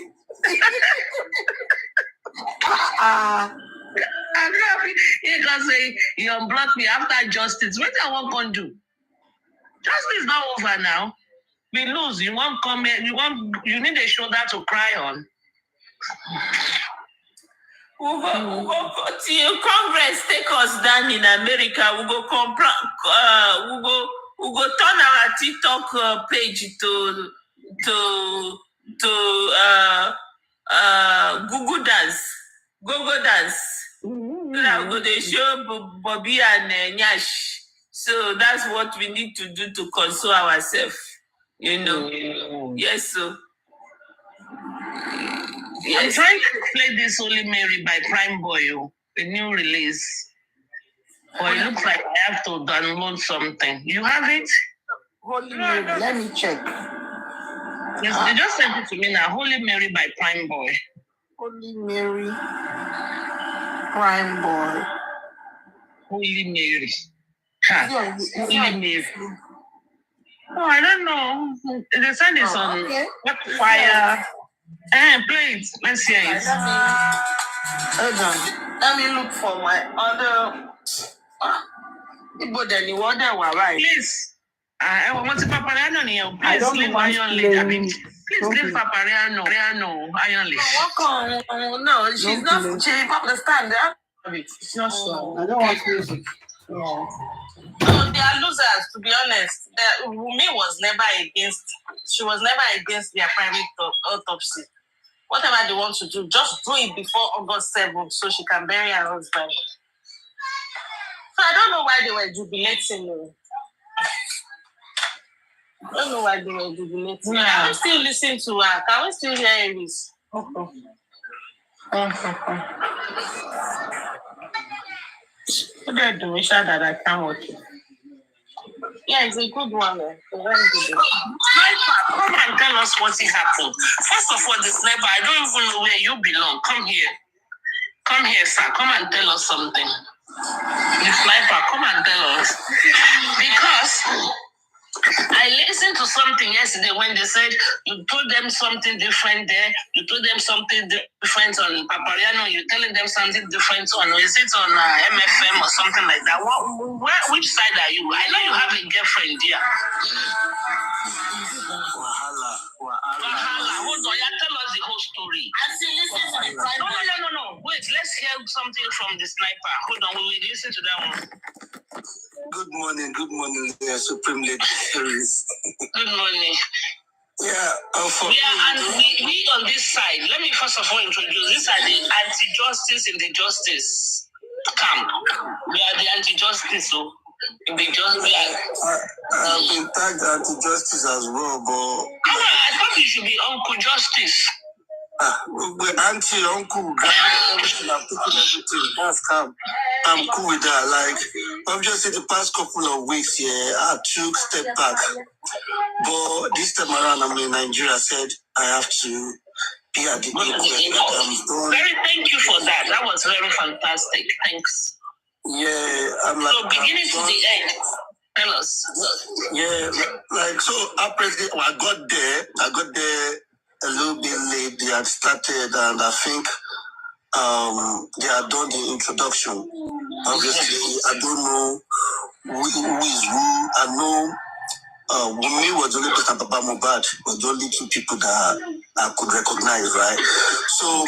S4: You can say you unblock me after justice. What I want to do? Justice is not over now. We lose. You want come here. You need a shoulder to cry on.
S2: We'll go till Congress take us down in America. We'll go turn our TikTok page to Google Dance. Google Dance. Go they show Bobby and Nyash. So that's what we need to do to console ourselves. Yes, so.
S4: Yes. I'm trying to play this Holy Mary by Prime Boy, a new release. But it looks like I have to download something. You have it?
S3: Holy Mary, let me check.
S4: Yes, they just sent it to me now. Holy Mary by Prime Boy.
S3: Holy Mary, Prime Boy.
S4: Holy Mary. Holy Mary. Oh, I don't know. They sent it on fire. Play it. Let's hear it.
S3: Hold on. Let me look for my other.
S4: Please. I want to Papariano. Please leave Iron Lady. Please leave Papariano. Iron Lady.
S3: No, she's not. She understand that. It's not so.
S5: I don't want music.
S2: No,
S3: they are losers, to be honest. Wumi was never against, she was never against their private autopsy. Whatever they want to do, just do it before August 7th so she can bury her husband. So I don't know why they were jubilating. I don't know why they were jubilating. Yeah. Can we still listen to her? Can we still hear Aries? What do I do? Make sure that I can watch it. Yeah, it's a good one. It's a very good one.
S2: Sniper, come and tell us what happened. First of all, the sniper, I don't even know where you belong. Come here. Come here, sir. Come and tell us something. The sniper, come and tell us. Because I listened to something yesterday when they said you told them something different there, you told them something different on Papariano, you're telling them something different on, is it on MFM or something like that? Which side are you? I know you have a girlfriend here. Wahala. Hold on, tell us the whole story. No. Wait, let's hear something from the sniper. Hold on, we will listen to that one.
S6: Good morning, Supreme Lady Aries.
S2: Good morning.
S6: Yeah,
S2: and we on this side, let me first of all introduce, these are the anti-justice in the justice camp. We are the anti-justice, so in the justice.
S6: I've been tagged anti-justice as well, but...
S2: I thought you should be Uncle Justice.
S6: We're anti-uncle, I'm taking everything. That's calm. I'm cool with that. Like, obviously, the past couple of weeks, I took step back. But this time around, I'm in Nigeria, said I have to be at the
S2: thank you for that. That was very fantastic. Thanks.
S6: Yeah, I'm like...
S2: So, beginning to the end, tell us.
S6: Yeah, like, so, apparently, I got there a little bit late. They had started, and I think they had done the introduction. Obviously, I don't know who is who. I know Wumi was the only person about Mohbad, was the only two people that I could recognize, right? So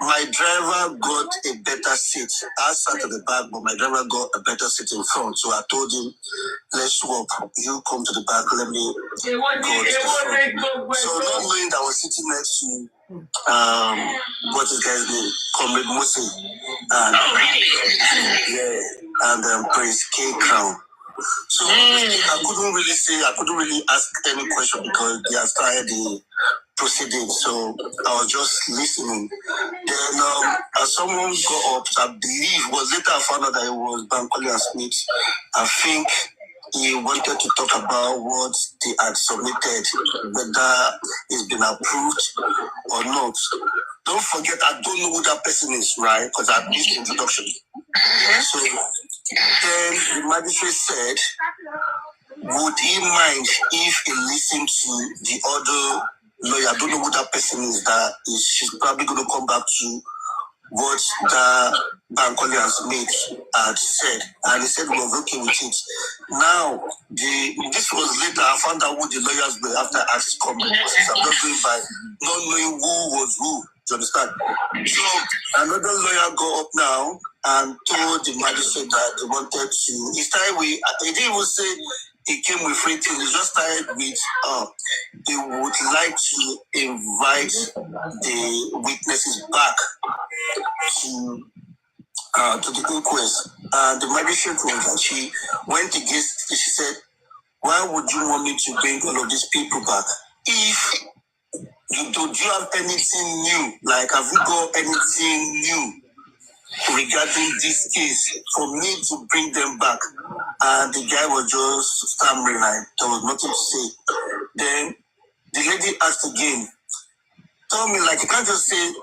S6: my driver got a better seat. I sat at the back, but my driver got a better seat in front. So I told him, let's swap. You come to the back, let me go to the front. So not knowing that I was sitting next to what's his guy's name? Comrade Musi. And Prince K Crown. So I couldn't really ask any question because they had started the proceedings. So I was just listening. Then as someone got up, I believe was later I found out that it was Bankole and Smith. I think he wanted to talk about what they had submitted, whether it's been approved or not. Don't forget, I don't know who that person is, right? Because I missed the introduction. So then the magistrate said, would he mind if he listened to the other lawyer? I don't know who that person is. She's probably going to come back to what the Bankole and Smith had said. And he said we were okay with it. Now, this was later. I found out who the lawyers were after I asked comment. I'm not going by not knowing who was who. Do you understand? So another lawyer got up now and told the magistrate that they wanted to. He started with. He didn't even say he came with free things. He just started with. He would like to invite the witnesses back to the inquest. The magistrate was that she went against. She said, "Why would you want me to bring all of these people back if do you have anything new? Like, have you got anything new regarding this case for me to bring them back?" And the guy was just stammering, like there was nothing to say. Then the lady asked again, "Tell me, like, you can't just say,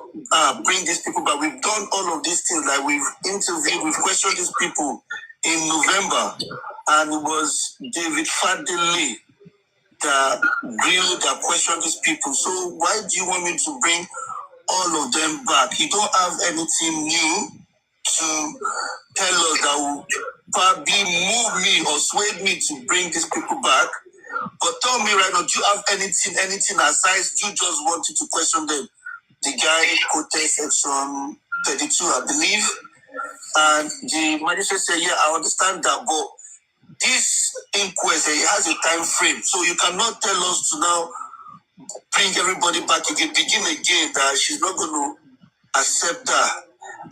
S6: bring these people back. We've done all of these things. Like, we've interviewed, we've questioned these people in November, and it was David Fadele that grilled, that questioned these people. So why do you want me to bring all of them back? You don't have anything new to tell us that will probably move me or sway me to bring these people back. But tell me right now, do you have anything aside? You just wanted to question them." The guy quoted section 32, I believe. And the magistrate said, "Yeah, I understand that, but this inquest has a time frame, so you cannot tell us to now bring everybody back again, begin again, that she's not going to accept her.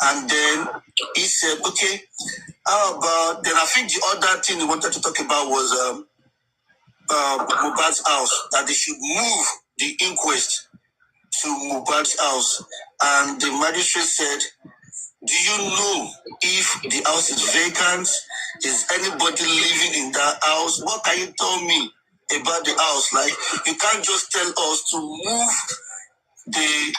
S6: And then he said, okay, how about, then I think the other thing he wanted to talk about was Mohbad's house, that they should move the inquest to Mohbad's house. And the magistrate said, do you know if the house is vacant? Is anybody living in that house? What can you tell me about the house? Like, you can't just tell us to move the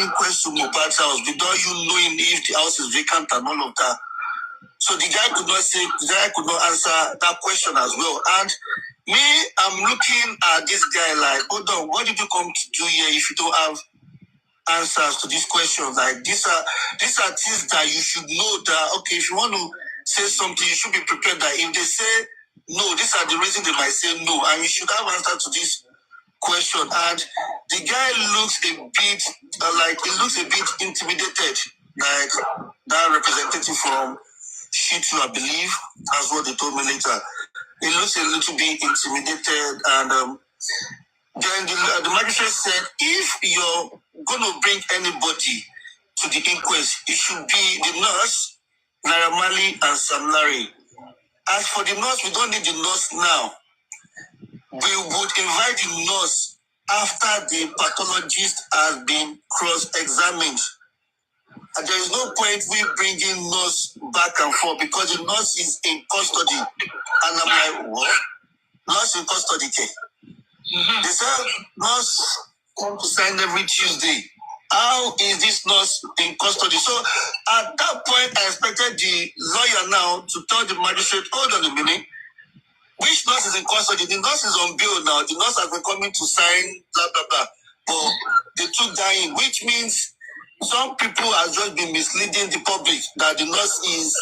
S6: inquest to Mohbad's house without you knowing if the house is vacant and all of that. So the guy could not answer that question as well. And me, I'm looking at this guy like, hold on, what did you come to do here if you don't have answers to these questions? Like, these are things that you should know that, okay, if you want to say something, you should be prepared that if they say no, these are the reasons they might say no, and you should have answer to this question. And the guy looks a bit intimidated, like that representative from Shitu, I believe. That's what they told me later. He looks a little bit intimidated, and then the magistrate said, if you're going to bring anybody to the inquest, it should be the nurse, Naira Marley, and Sam Larry. As for the nurse, we don't need the nurse now. We would invite the nurse after the pathologist has been cross-examined. And there is no point we bringing nurse back and forth because the nurse is in custody. And I'm like, what? Nurse in custody, okay? Mm-hmm. They said nurse come to sign every Tuesday. How is this nurse in custody? So at that point, I expected the lawyer now to tell the magistrate, hold on a minute, which nurse is in custody? The nurse is on bail now. The nurse has been coming to sign, blah, blah, blah. But they took that in, which means some people have just been misleading the public that the nurse is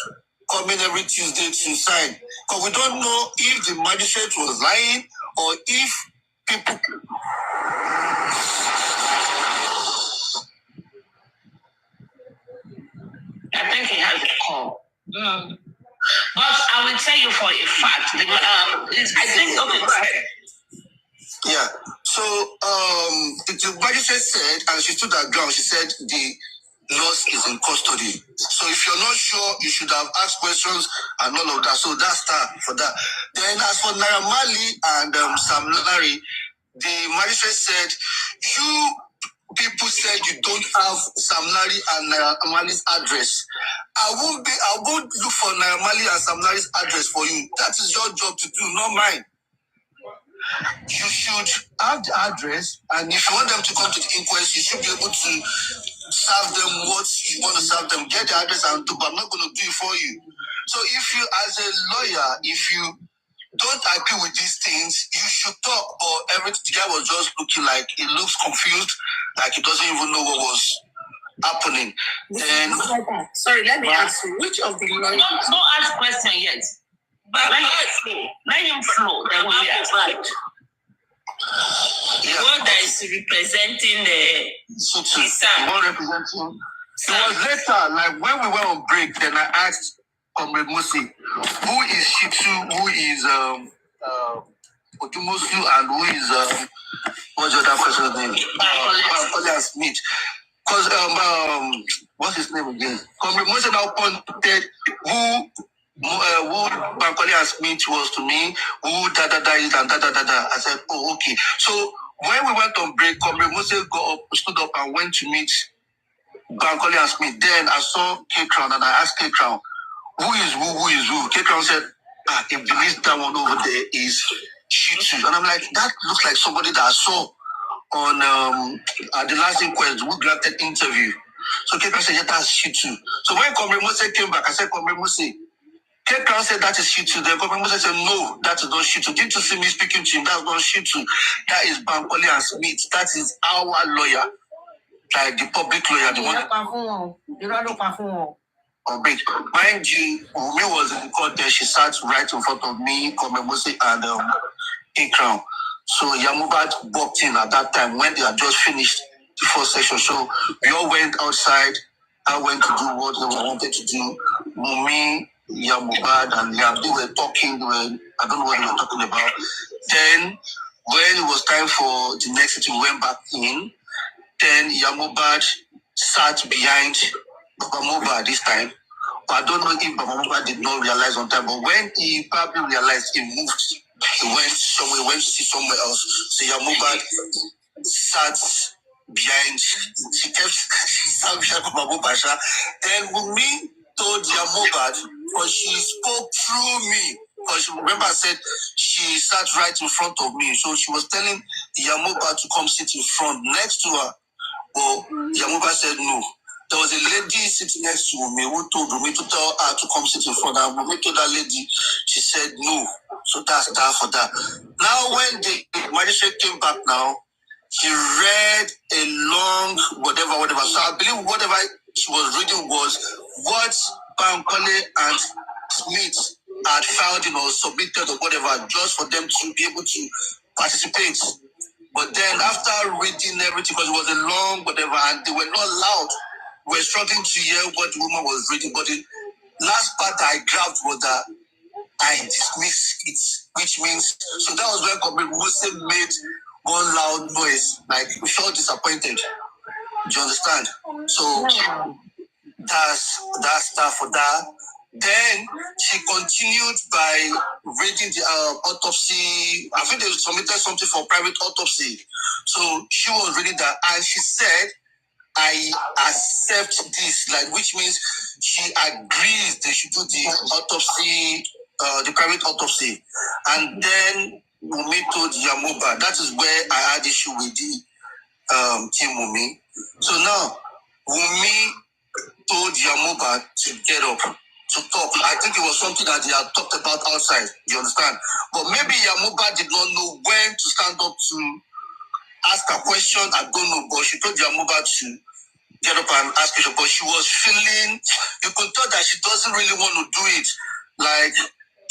S6: coming every Tuesday to sign. Because we don't know if the magistrate was lying or if people...
S2: I think he has a call. Mm. But I will tell you for a fact. I think, okay, go ahead.
S6: Yeah. So the magistrate said, and she stood her ground, she said the nurse is in custody. So if you're not sure, you should have asked questions and all of that. So that's that for that. Then as for Naira Marley and Sam Larry, the magistrate said, you people said you don't have Sam Larry and Naira Marley's address. I won't look for Naira Marley and Sam Larry's address for you. That is your job to do, not mine. You should have the address, and if you want them to come to the inquest, you should be able to serve them what you want to serve them. Get the address and do, but I'm not going to do it for you. So if you, as a lawyer, if you don't agree with these things, you should talk. Or everything, the guy was just looking like he looks confused, like he doesn't even know what was happening. Then,
S3: sorry, let me ask you, which of the lawyers?
S2: Don't ask question yet. But let him flow. Then we'll be asking. The one that is representing the
S6: one representing. It was later, like when we went on break, then I asked Comrade Musi, who is Shitu, who is Otumosu, and who is what's the other person's name? Bained Smith. Because what's his name again? Comrade Musi now pointed who Bankole Smith was to me, who da is and da. I said, oh, okay. So when we went on break, Comrade Moses stood up and went to meet Bankole Smith. Then I saw K Crown and I asked K Crown, who is who? K Crown said, if the list that one over there is Shitu. And I'm like, that looks like somebody that I saw on at the last inquest who granted interview. So K Crown said, yeah, that's Shitu. So when Comrade Moses came back, I said, Comrade Moses, K Crown said that is Shitu. The government said, no, that is not Shitu. Didn't you see me speaking to him? That's not Shitu. That is Bankole Smith. That is our lawyer. Like the public lawyer. The one. Mind you, Umi was in the court there. She sat right in front of me, Komemose, and K Crown. So Mohbad walked in at that time when they had just finished the first session. So we all went outside. I went to do what they wanted to do. Mumi Mohbad and Liam. They were talking. I don't know what they were talking about. Then, when it was time for the next meeting, we went back in. Then Mohbad sat behind Baba Mohbad this time. But I don't know if Baba Mohbad did not realize on time. But when he probably realized, he moved. He went somewhere, went to see somewhere else. So Mohbad sat behind. She kept sat behind Baba Mohbad. Then Wunmi told Mohbad, but she spoke through me. Because she remember I said she sat right in front of me. So she was telling Mohbad to come sit in front next to her. But Mohbad said no. There was a lady sitting next to me who told me to tell her to come sit in front. And when we told that lady, she said no. So that's that for that. Now, when the magistrate came back now, she read a long whatever. So I believe whatever she was reading was what Bankole and Smith had filed in or submitted or whatever, just for them to be able to participate. But then after reading everything, because it was a long whatever, and they were not loud, we were struggling to hear what the woman was reading. But the last part I grabbed was that I dismissed it, which means, so that was when Comrade Mose made one loud noise, like we felt disappointed. Do you understand? So that's that for that. Then she continued by reading the autopsy. I think they submitted something for private autopsy. So she was reading that, and she said, I accept this, like, which means she agrees they should do the autopsy, the private autopsy. And then Wunmi told Mohbad, that is where I had issue with the team Wunmi. So now Wunmi told Mohbad to get up, to talk. I think it was something that they had talked about outside, you understand? But maybe Mohbad did not know when to stand up to ask a question. I don't know, but she told Mohbad to get up and ask question, but she was feeling, you could tell that she doesn't really want to do it. Like,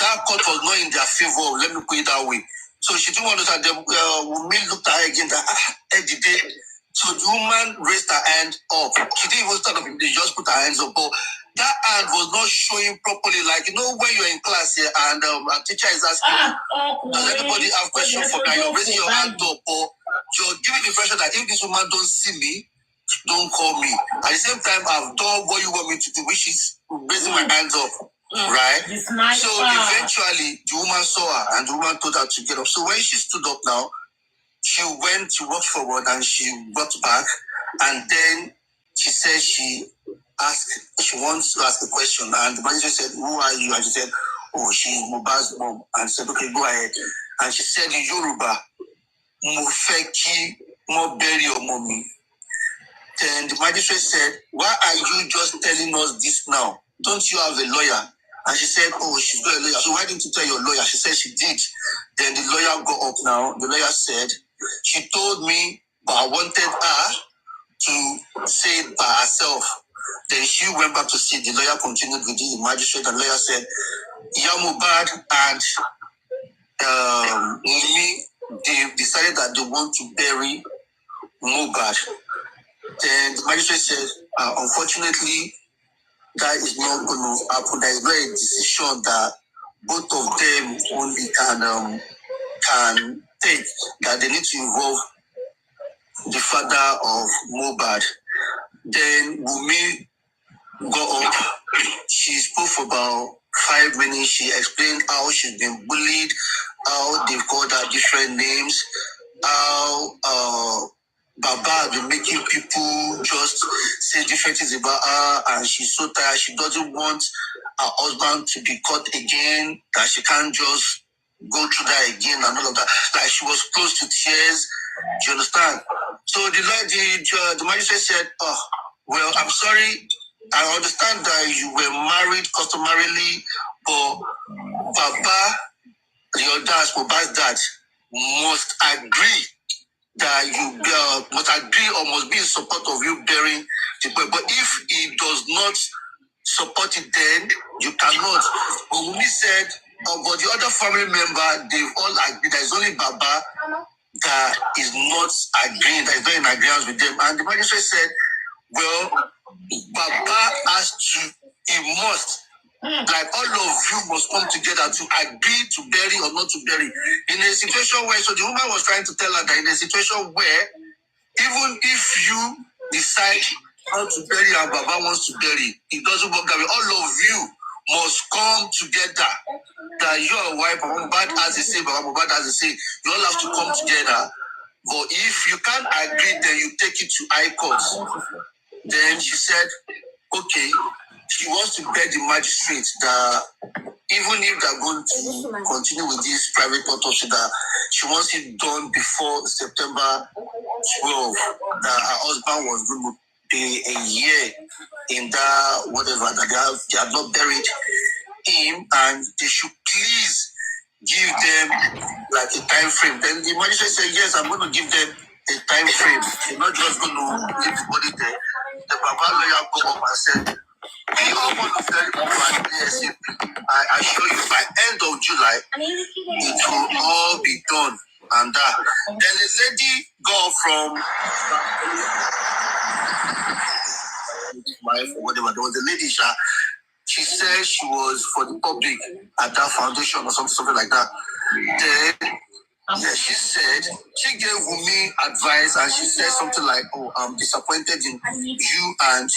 S6: that court was not in their favor, let me put it that way. So she didn't want to start. Wunmi looked at her again, so the woman raised her hand up. She didn't even stand up, they just put her hands up. But that hand was not showing properly. Like, you know, when you're in class here and a teacher is asking, does anybody have questions for me? You're raising your hand up, but you're giving the impression that if this woman don't see me, don't call me. At the same time, I've done what you want me to do, which is raising my hands up. Right? So eventually, the woman saw her and the woman told her to get up. So when she stood up now, she walked forward and she walked back. And then she said she wants to ask a question. And the manager said, who are you? And she said, oh, she's Mohbad's mom. And said, okay, go ahead. And she said in Yoruba, Mo fẹ́ kí wọ́n bury ọmọ mi. Then the magistrate said, why are you just telling us this now? Don't you have a lawyer? And she said, oh, she's got a lawyer. So why didn't you tell your lawyer? She said she did. Then the lawyer got up now. The lawyer said, she told me, but I wanted her to say it by herself. Then she went back to see. The lawyer continued with the magistrate. And the lawyer said, Mohbad and Wunmi, they decided that they want to bury Mohbad. Then the magistrate said, unfortunately, that is not going to happen. There is not a decision that both of them only can take, that they need to involve the father of Mohbad. Then Wunmi got up. She spoke for about 5 minutes. She explained how she's been bullied, how they've called her different names, how Baba has been making people just say different things about her, and she's so tired. She doesn't want her husband to be caught again, that she can't just go through that again and all of that. Like, she was close to tears. Do you understand? So the magistrate said, oh, well, I'm sorry. I understand that you were married customarily, but Baba, your dad, Mohbad's dad, must agree that you must agree or must be in support of you burying the boy. But if he does not support it, then you cannot. But Wunmi said, but the other family member, they've all agreed. There is only Baba that is not agreeing, that is not in agreement with them. And the magistrate said, well, Baba has to, he must Like all of you must come together to agree to bury or not to bury. In a situation where, so the woman was trying to tell her that in a situation where, even if you decide not to bury and Baba wants to bury, it doesn't work that way. All of you must come together. That your wife, Baba Mohbad has a say, Baba Mohbad has a say. You all have to come together. But if you can't agree, then you take it to high court. Then she said, okay, she wants to beg the magistrate that even if they're going to continue with this private autopsy, that she wants it done before September 12, that her husband was going to be a year in that whatever, that they have not buried him, and they should please give them like a time frame. Then the magistrate said, yes, I'm going to give them a time frame. They're not just going to leave the body there. The Baba lawyer go up and said, we all want to bury Mohbad ASAP. I assure you, by end of July, it will all be done. And then a lady go from wife or whatever. There was a lady, she said she was for the public at that foundation or something like that. Then she said she gave Wumi advice, and she said something like, "Oh, I'm disappointed in you and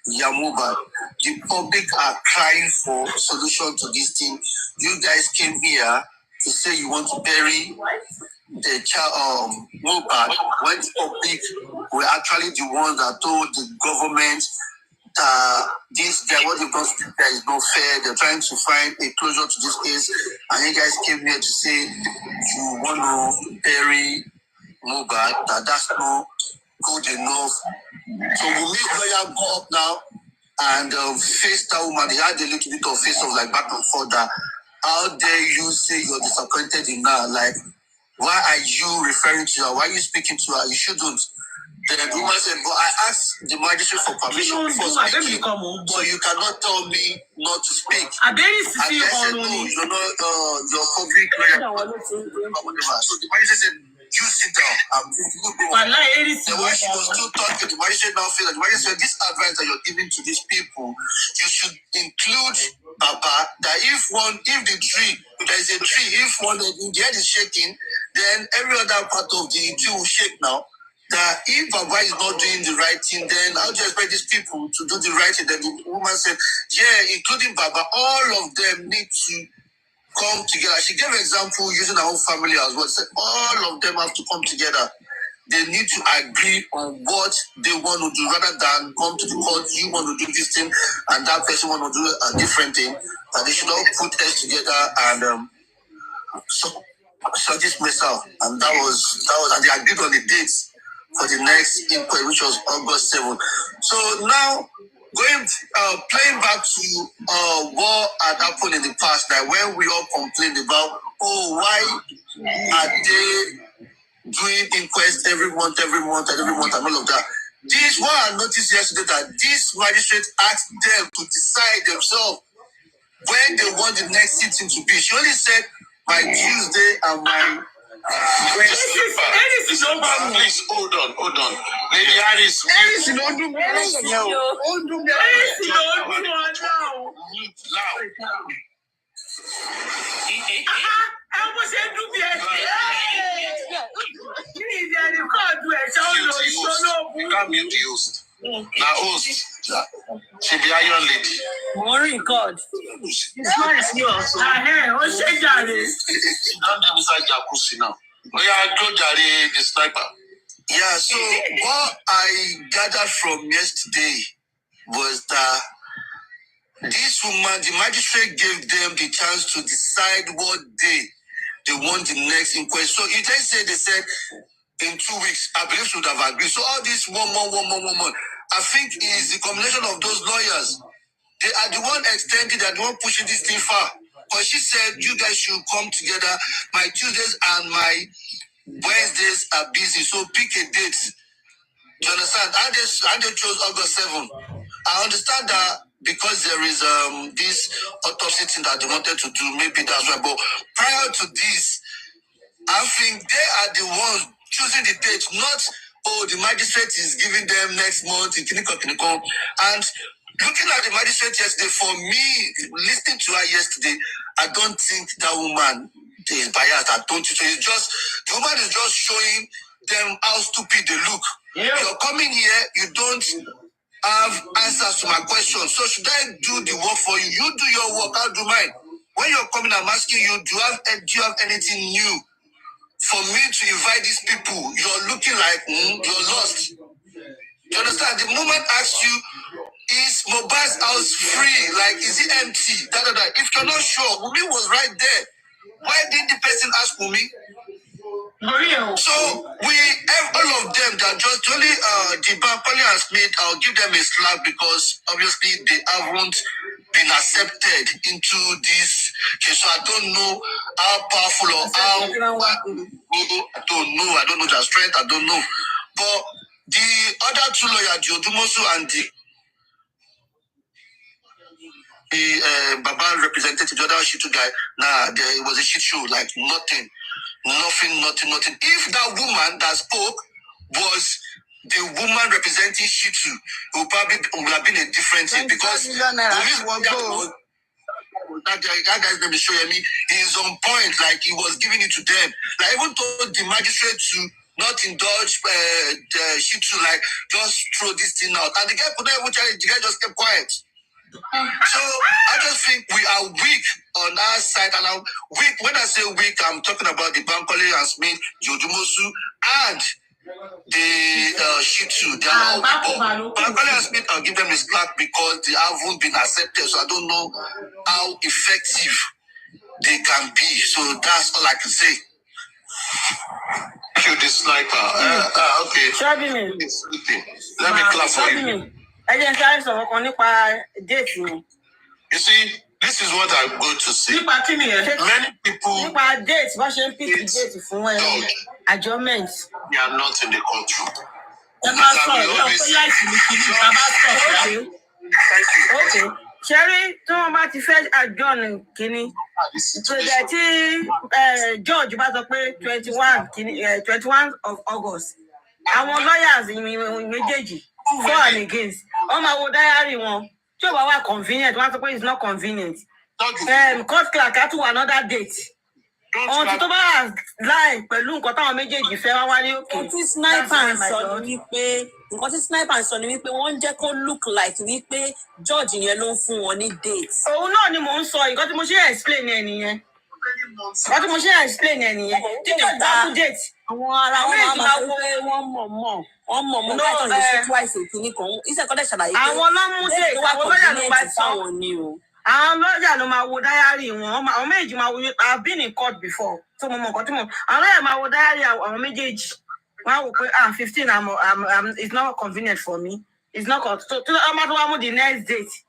S6: Mohbad. The public are crying for solution to this thing. You guys came here to say you want to bury the child, Mohbad, when the public were actually the ones that told the government this guy, what they've done to this guy is not fair. They're trying to find a closure to this case, and you guys came here to say you want to bury Mohbad, that's not good enough." So we make lawyer go up now and face that woman. They had a little bit of face of like back and forth that how dare you say you're disappointed in her? Like, why are you referring to her? Why are you speaking to her? You shouldn't. Then the woman said, but I asked the magistrate for permission before speaking, so you cannot tell me not to speak. And I said, no, you're not your public lawyer. So the magistrate said, you sit down. Then when she was still talking, the magistrate now felt like the magistrate said, this advice that you're giving to these people, you should include Baba, that if the tree, if there is a tree, if one of the head is shaking, then every other part of the tree will shake now. That if Baba is not doing the right thing, then how do you expect these people to do the right thing? Then the woman said, yeah, including Baba, all of them need to come together. She gave an example using her own family as well. She said, all of them have to come together. They need to agree on what they want to do rather than come to the court. You want to do this thing and that person want to do a different thing. And they should all put heads together and so this mess out. And that was, and they agreed on the dates for the next inquiry, which was August 7th. So now, playing back to what had happened in the past, that when we all complained about, why are they doing inquests every month, and all of that. This, what I noticed yesterday, that this magistrate asked them to decide themselves when they want the next sitting to be. She only said, by Tuesday and my
S7: Please hold on. Lady Aries, you can't mute the host. Now, host, she be a young lady.
S1: Worry God. It's not yours.
S7: Sit down beside Jacuzzi now. Oh yeah, go Jare the sniper.
S6: Yeah, so what I gathered from yesterday was that this woman, the magistrate gave them the chance to decide what day they want the next inquest. So if they said in 2 weeks, I believe she would have agreed. So all this one month, I think is the combination of those lawyers. They are the one extending, they are the one pushing this thing far. But she said, you guys should come together. My Tuesdays and my Wednesdays are busy, so pick a date. Do you understand? I just chose August 7th. I understand that because there is this autopsy thing that they wanted to do, maybe that's right. But prior to this, I think they are the ones choosing the date, not the magistrate is giving them next month in clinical. And Looking at the magistrate yesterday, for me, listening to her yesterday, I don't think that woman is biased. I don't think so. It's just, the woman is just showing them how stupid they look. Yeah. You're coming here, you don't have answers to my questions. So should I do the work for you? You do your work, I'll do mine. When you're coming, I'm asking you, do you have anything new for me to invite these people? You're looking like you're lost. You understand? The moment I ask you, is Mohbad's house free? Like, is it empty? If you're not sure, Wumi was right there. Why didn't the person ask Wumi? So we have all of them that just only the Bankole has made. I'll give them a slap because obviously they haven't been accepted into this case. So I don't know how powerful or how I don't know their strength. I don't know. But the other two lawyers, Jodumosu and the Baba representative, the other Shitu guy, it was a shit show, like nothing. If that woman that spoke was the woman representing Shitu, it would have been a different thing because that guy's name is Shoyemi. He's on point, like he was giving it to them. Like even told the magistrate to not indulge the Shitu, like just throw this thing out. And the guy couldn't even challenge, the guy just kept quiet. So I just think we are weak on our side, and I'm weak. When I say weak, I'm talking about the Bankole and Smith, Jodumosu, and the Shitu. They are all people. Bankole and Smith, I'll give them a slap because they haven't been accepted. So I don't know how effective they can be. So that's all I can say. Thank you, the sniper. Okay. Let me clap for you. You see, this is what I'm going to say. Many people they are not in the country.
S2: Okay. Sherry, George about 21 of August. Our lawyers in for and against. My diary one. Convenient. One suppose is not convenient. Court clerk had to another date. On to lie, but look what our méjèèjì fẹ́ wá wálé òkè.
S8: Sniper sọ ni wípé nǹkan tí sniper sọ ni wípé wọ́n jẹ́ kó look like wípé George yẹn ló ń fún wọn ní date.
S2: Òun náà ni mò ń sọ nǹkan tí mo ṣe explain ẹ nìyẹn. Nǹkan tí mo ṣe explain ẹ nìyẹn. Títí bá mú date.
S8: Àwọn ará wọn máa sọ pé wọ́n mọ̀ láìpẹ́ lè ṣe twice òkìní kan. Iṣẹ́ kọ́dẹ̀ ṣàlàyé pé
S2: àwọn ló mú date, àwọn lọ́yà ló bá sọ. Àwọn lọ́yà ló máa wo diary wọn. Àwọn méjì máa wo. I've been in court before. So mo mọ̀ nǹkan tí mo. Àwọn lọ́yà máa wo diary àwọn méjèèjì. Wọ́n á wò pé 15 it's not convenient for me. It's not so I'm at the next date.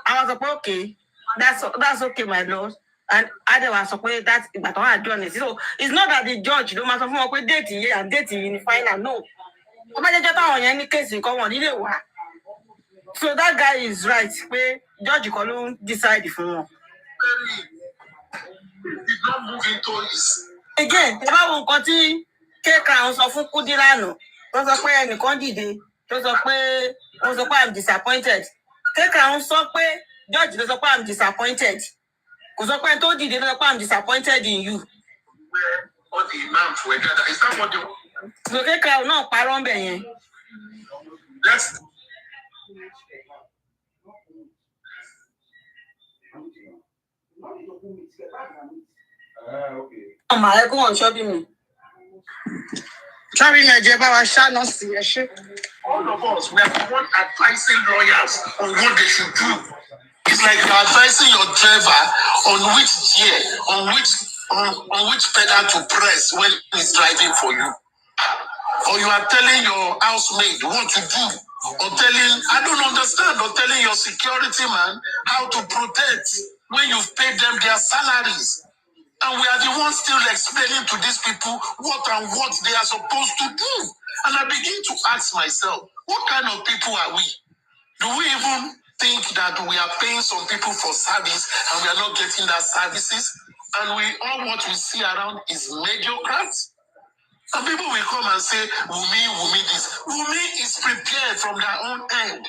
S2: I was like, okay, that's okay, my lord. And I was like, that's but I done it. So it's not that the judge don't matter for dating here and dating in the final. No. So that guy is right. Where judge can decide for one.
S7: Did not move into his.
S2: Again, the Bible continue. Crown sọ fún Kúdíránù. Tó sọ pé ẹnìkan dìde. Tó sọ pé I'm disappointed. Crown sọ pé judge ló sọ pé I'm disappointed. Kò sọ pé tó dìde ló sọ pé I'm disappointed in you.
S7: Where all the imams were gathered. Is that what they...
S2: So Crown náà parọ́ ńbẹ̀ yẹn.
S7: That's...
S2: I go on shopping me.
S7: All of us, we are the one advising lawyers on what they should do. It's like you're advising your driver on which gear, on which pedal to press when he's driving for you. Or you are telling your housemaid what to do. Or telling, I don't understand, or telling your security man how to protect when you've paid them their salaries. And we are the ones still explaining to these people what they are supposed to do. And I begin to ask myself, what kind of people are we? Do we even think that we are paying some people for service and we are not getting that services? And all what we see around is mediocres? Some people will come and say, Wumi this. Wumi is prepared from their own end.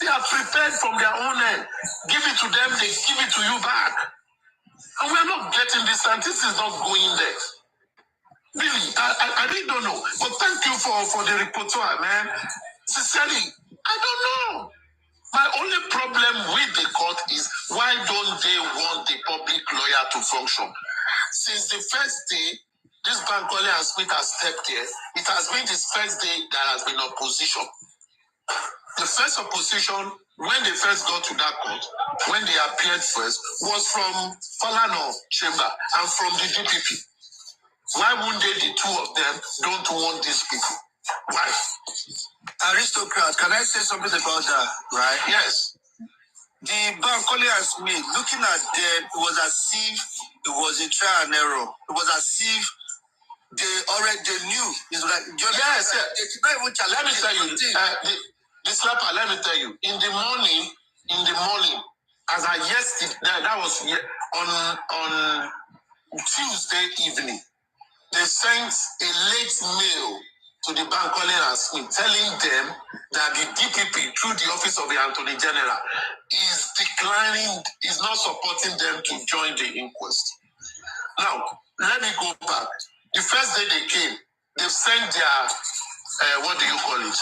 S7: They are prepared from their own end. Give it to them, they give it to you back. And we are not getting this, and this is not going there. Really, I really don't know. But thank you for the repertoire, man. Sincerely, I don't know. My only problem with the court is why don't they want the public lawyer to function? Since the first day, this Bankole and Smith has stepped here, it has been this first day there has been opposition. The first opposition, when they first got to that court, when they appeared first, was from Falano Chamber and from the DPP. Why wouldn't they, the two of them, don't want these people? Why?
S6: Aristocrat, can I say something about that? Right?
S7: Yes.
S6: The Bankole and Smith, looking at them, it was as if it was a trial and error. It was as if they knew. It's like just
S7: yes.
S6: It's not even challenging.
S7: Let me tell you, the slapper. Let me tell you, in the morning, as I yesterday, that was on Tuesday evening, they sent a late mail to the Bankole and Smith telling them that the DPP, through the Office of the Attorney General, is declining, is not supporting them to join the inquest. Now, let me go back. The first day they came, they sent their, what do you call it?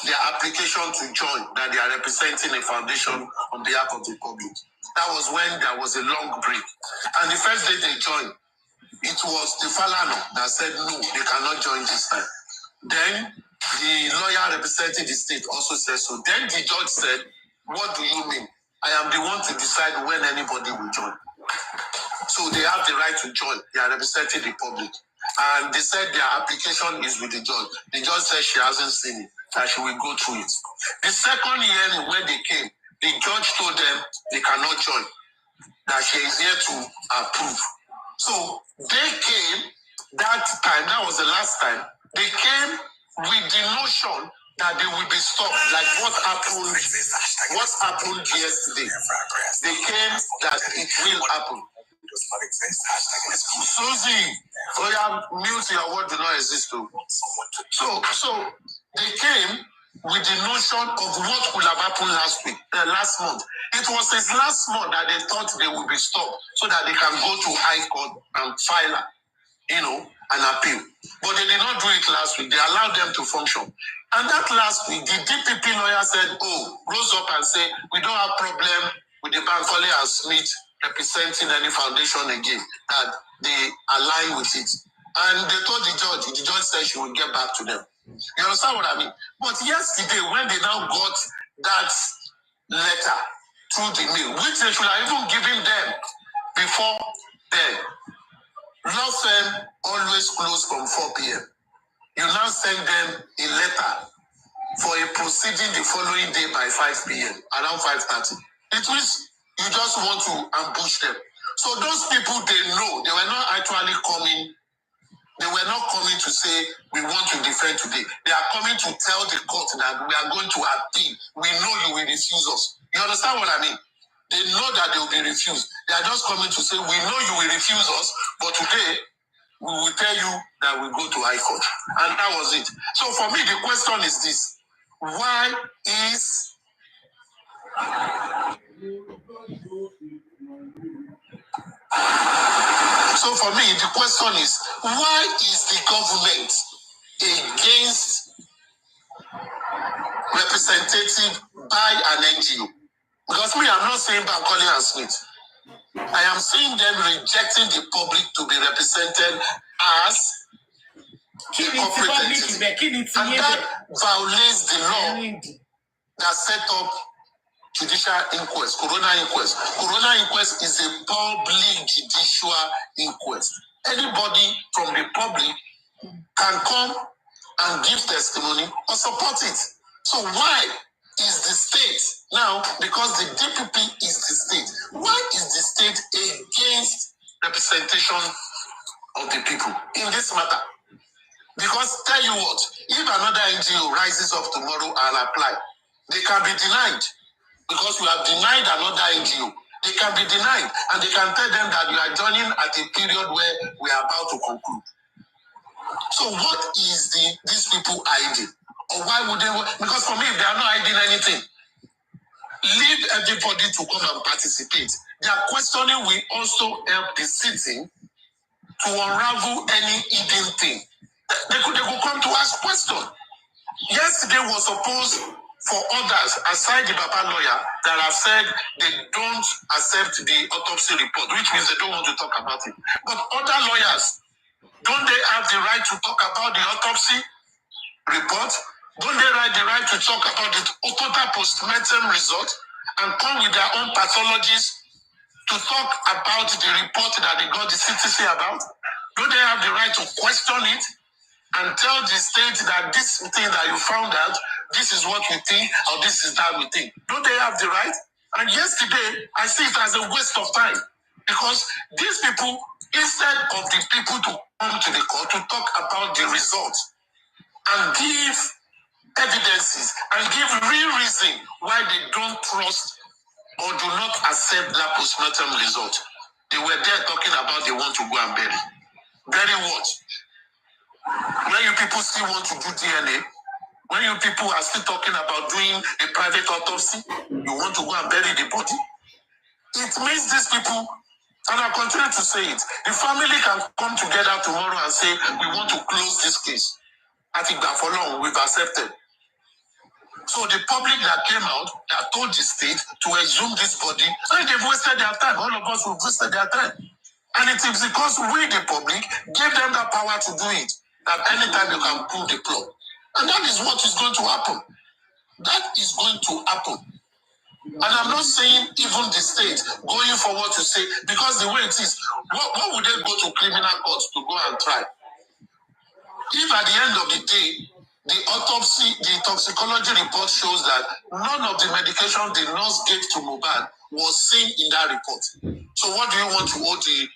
S7: Their application to join, that they are representing a foundation on behalf of the public. That was when there was a long break. And the first day they joined, it was the Falano that said no, they cannot join this time. Then the lawyer representing the state also said so. Then the judge said, what do you mean? I am the one to decide when anybody will join. So they have the right to join. They are representing the public. And they said their application is with the judge. The judge said she hasn't seen it, that she will go through it. The second hearing when they came, the judge told them they cannot join, that she is here to approve. So they came that time, that was the last time, they came with the notion that they will be stopped, like what happened yesterday. They came that it will happen. Suzzy, mute your word do not exist too. So they came with the notion of what could have happened last month. It was this last month that they thought they would be stopped so that they can go to High Court and file, an appeal. But they did not do it last week. They allowed them to function. And that last week, the DPP lawyer said, rose up and said, we don't have problem with the Bankole and Smith representing any foundation again, that they align with it. And they told the judge said she would get back to them. You understand what I mean? But yesterday, when they now got that letter through the mail, which they should have even given them before then, law firm always closed from 4 p.m. You now send them a letter for a proceeding the following day by 5 p.m., around 5:30. It means you just want to ambush them. So those people, they know, they were not actually coming. They were not coming to say, we want to defend today. They are coming to tell the court that we are going to appeal. We know you will refuse us. You understand what I mean? They know that they will be refused. They are just coming to say, we know you will refuse us, but today, we will tell you that we go to High Court. And that was it. So for me, the question is this. Why is... So for me, the question is, why is the government against representative by an NGO? Because me, I'm not saying Bankole and Smith. I am seeing them rejecting the public to be represented as a corporate entity. And that violates the law that set up judicial inquest, coroner inquest. Coroner inquest is a public judicial inquest. Anybody from the public can come and give testimony or support it. So why is the state now, because the DPP is the state, why is the state against representation of the people in this matter? Because tell you what, if another NGO rises up tomorrow and apply, they can be denied. Because you have denied another NGO. They can be denied, and they can tell them that you are joining at a period where we are about to conclude. So what is these people hiding? Or why would they? Because for me, they are not hiding anything. Leave everybody to come and participate. Their questioning will also help the city to unravel any hidden thing. They could come to ask questions. Yesterday was supposed for others, aside the Baba lawyer, that have said they don't accept the autopsy report, which means they don't want to talk about it. But other lawyers, don't they have the right to talk about the autopsy report? Don't they have the right to talk about the total post-mortem result and come with their own pathologists to talk about the report that they got the CTC about? Don't they have the right to question it and tell the state that this thing that you found out, this is what we think, or this is that we think? Don't they have the right? And yesterday, I see it as a waste of time, because these people, instead of the people to come to the court to talk about the results and give evidences and give real reason why they don't trust or do not accept that postmortem result, they were there talking about they want to go and bury. Bury what? When you people still want to do DNA, when you people are still talking about doing a private autopsy, you want to go and bury the body? It means these people, and I continue to say it, the family can come together tomorrow and say, we want to close this case. I think that for long, we've accepted. So the public that came out, that told the state to exhume this body, and they've wasted their time. All of us have wasted their time. And it is because we, the public, gave them the power to do it, that anytime you can pull the plug. And that is what is going to happen. That is going to happen. And I'm not saying even the state going forward to say, because the way it is, what would they go to criminal courts to go and try? If at the end of the day, the autopsy, the toxicology report shows that none of the medication the nurse gave to Mohbad was seen in that report. So what do you want to hold the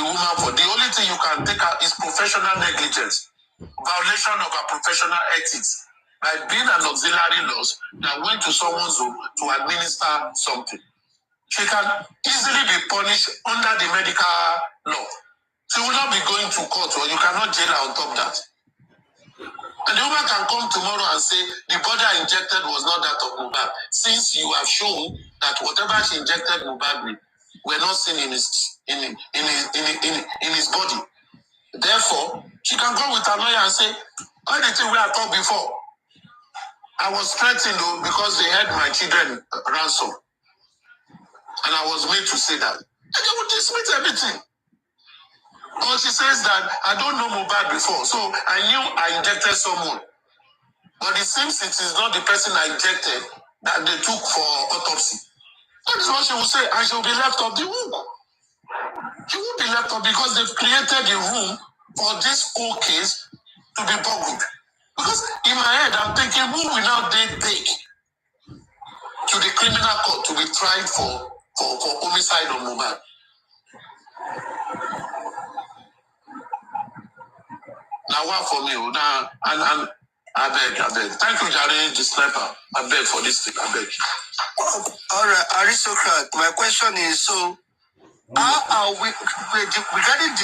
S7: woman for? The only thing you can take out is professional negligence, violation of her professional ethics, by being an auxiliary nurse that went to someone's home to administer something. She can easily be punished under the medical law. She will not be going to court, or you cannot jail her on top of that. And the woman can come tomorrow and say the body I injected was not that of Mohbad, since you have shown that whatever she injected Mohbad with were not seen in his body. Therefore, she can go with her lawyer and say, all the things we have talked before, I was threatened though because they held my children ransom, and I was made to say that, and they would dismiss everything. Or she says that I don't know Mohbad before, so I knew I injected someone. But it seems it is not the person I injected that they took for autopsy. That is what she will say, and she will be left off the hook. She will be left off because they've created a room for this whole case to be boggled. Because in my head, I'm thinking, who will now they take to the criminal court to be tried for homicide on Mohbad? Now what for me? Now and I beg. Thank you, Jare, the sniper. I beg for this thing. I beg.
S6: All right, aristocrat. My question is, so how are we regarding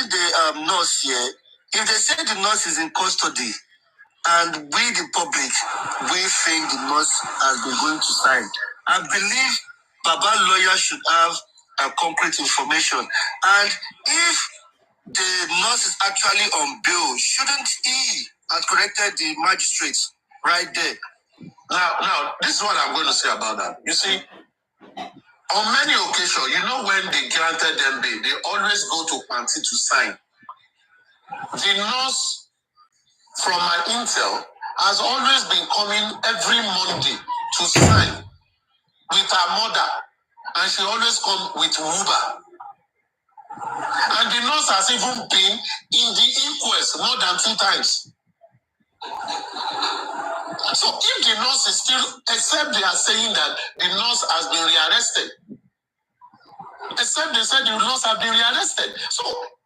S6: the nurse here? If they say the nurse is in custody, and we, the public, we think the nurse has been going to sign, I believe Baba lawyer should have a concrete information. And if the nurse is actually on bail, shouldn't he have corrected the magistrates right there?
S7: Now, this is what I'm going to say about that. You see, on many occasions, you know, when they granted them bail, they always go to Panti to sign. The nurse, from my intel, has always been coming every Monday to sign with her mother, and she always comes with Uber. And the nurse has even been in the inquest more than 2 times. So if the nurse is still, except they are saying that the nurse has been rearrested, except they said the nurse has been rearrested. So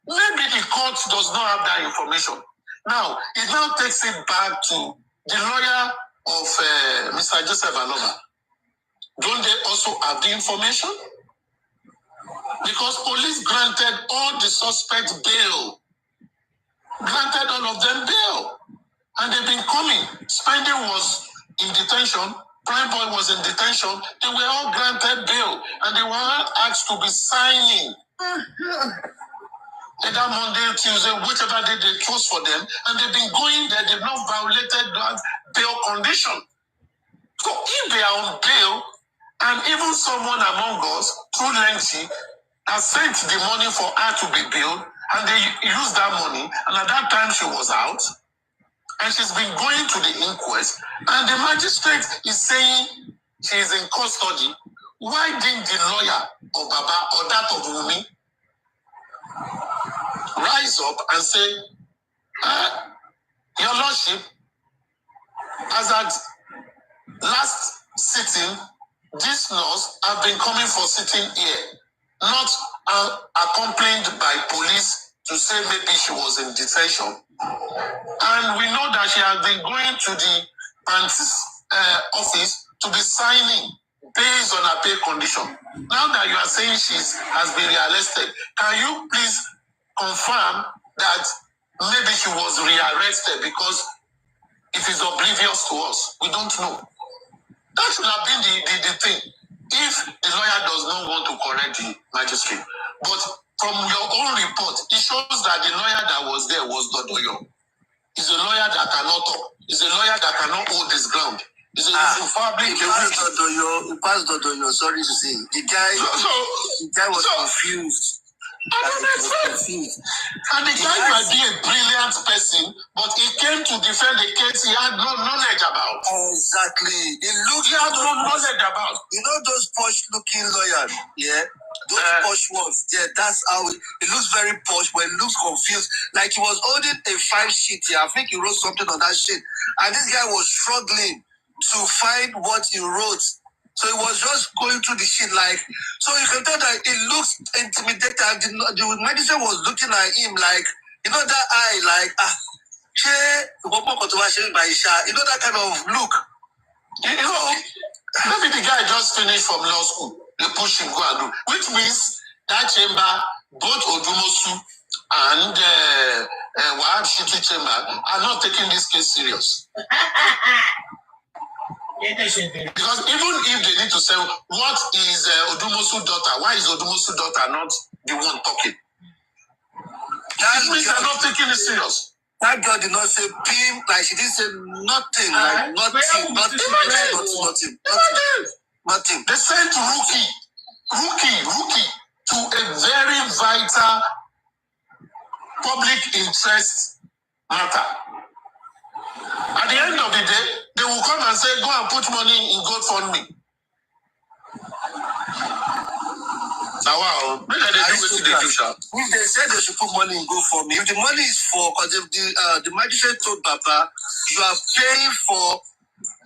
S7: maybe the court does not have that information. Now, it now takes it back to the lawyer of Mr. Joseph Aloma. Don't they also have the information? Because police granted all the suspects bail. Granted all of them bail. And they've been coming. Spending was in detention. Prime Boy was in detention. They were all granted bail. And they were all asked to be signing. Either Monday, Tuesday, whichever day they chose for them. And they've been going there. They've not violated that bail condition. So if they are on bail, and even someone among us, through Nancy, has sent the money for her to be billed, and they used that money, and at that time she was out, and she's been going to the inquest, and the magistrate is saying she is in custody. Why didn't the lawyer of Baba or that of Wumi rise up and say, Your Lordship, as at last sitting, this nurse have been coming for sitting here, not accompanied by police to say maybe she was in detention. And we know that she has been going to the office to be signing based on her pay condition. Now that you are saying she has been rearrested, can you please confirm that maybe she was rearrested because it is oblivious to us? We don't know. That should have been the thing. If the lawyer does not want to correct the magistrate. But from your own report, it shows that the lawyer that was there was Dodoyo. He's a lawyer that cannot talk. He's a lawyer that cannot hold his ground. He's a public.
S6: He passed Dodoyo, sorry to say. The guy was confused.
S7: I don't understand. And the guy might be a brilliant person, but he came to defend a case he had no knowledge about.
S6: Exactly. He
S7: had no knowledge about.
S6: You know those posh-looking lawyers, yeah? Those posh ones, yeah, that's how it looks very posh, but it looks confused. Like he was holding a file sheet here. I think he wrote something on that sheet. And this guy was struggling to find what he wrote. So he was just going through the shit like, so you can tell that it looks intimidated. The magistrate was looking at him like, you know that eye, like, you know that kind of look.
S7: You know, maybe the guy just finished from law school. They push him go and do, which means that chamber, both Odumosu and Wahab Shittu chamber are not taking this case serious. Because even if they need to say, what is Odumosu's daughter? Why is Odumosu's daughter not the one talking? That means they're not taking it serious.
S6: That girl did not say pim, like she didn't say nothing, like nothing.
S7: They sent rookie to a very vital public interest matter. At the end of the day, they will come and say, go and put money in GoFundMe. Now, wow, maybe they do what they do, sir.
S6: If they said they should put money in GoFundMe, if the money is for, because if the magistrate told Baba, you are paying for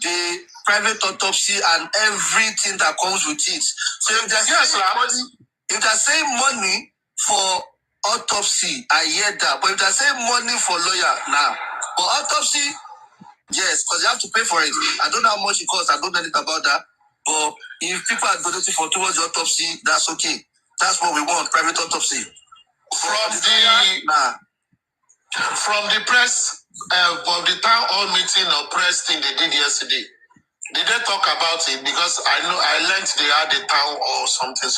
S6: the private autopsy and everything that comes with it. So if they're saying money for autopsy, I hear that. But if they're saying money for lawyer, now, for autopsy, yes, because you have to pay for it. I don't know how much it costs. I don't know anything about that. But if people are donating for towards the autopsy, that's okay. That's what we want, private autopsy.
S7: From the press, of the town hall meeting or press thing they did yesterday, did they talk about it? Because I learned they had a town or something.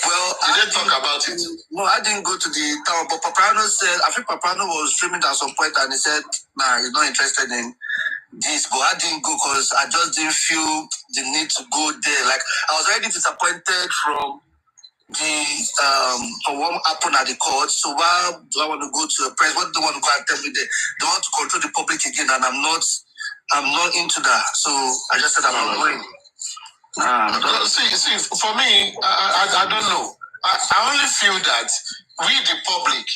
S7: Well, did they talk about it?
S6: No, I didn't go to the town, but Paparano said, I think Paparano was streaming at some point and he said, nah, he's not interested in this, but I didn't go because I just didn't feel the need to go there. Like, I was already disappointed from what happened at the court. So why do I want to go to a press? What do they want to go and tell me there? They want to control the public again, and I'm not into that. So I just said I'm not going.
S7: See, for me, I don't know. I only feel that we, the public,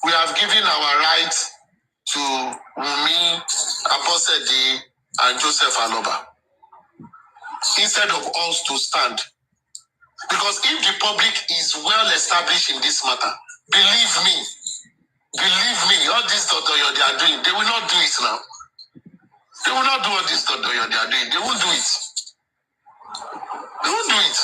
S7: we have given our right to Wunmi, Abosede, and Joseph Aloba instead of us to stand. Because if the public is well established in this matter, believe me, all this Dodoyo they are doing, they will not do it now. They will not do all this Dodoyo they are doing. They won't do it. They won't do it.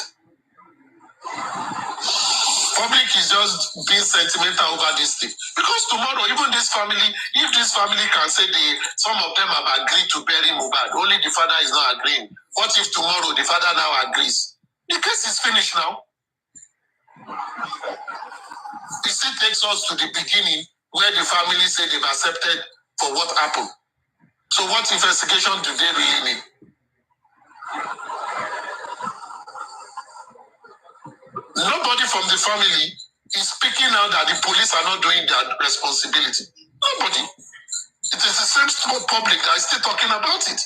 S7: Public is just just being sentimental over this thing. Because tomorrow, even this family, if this family can say some of them have agreed to bury Mohbad, only the father is not agreeing. What if tomorrow the father now agrees? The case is finished now. It still takes us to the beginning where the family say they've accepted for what happened. So what investigation do they really need? Nobody from the family is speaking out that the police are not doing their responsibility. Nobody. It is the same public that is still talking about it.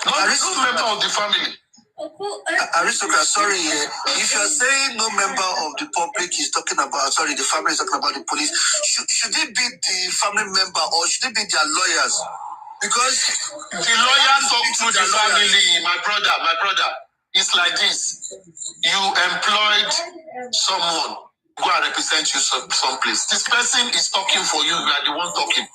S7: No member of the family.
S6: Aristocrat, sorry, if you're saying no member of the public is talking about, sorry, the family is talking about the police, should it be the family member or should it be their lawyers? Because
S7: the lawyers talk through the family, my brother. It's like this. You employed someone go and represent you someplace. This person is talking for you, you are the one talking.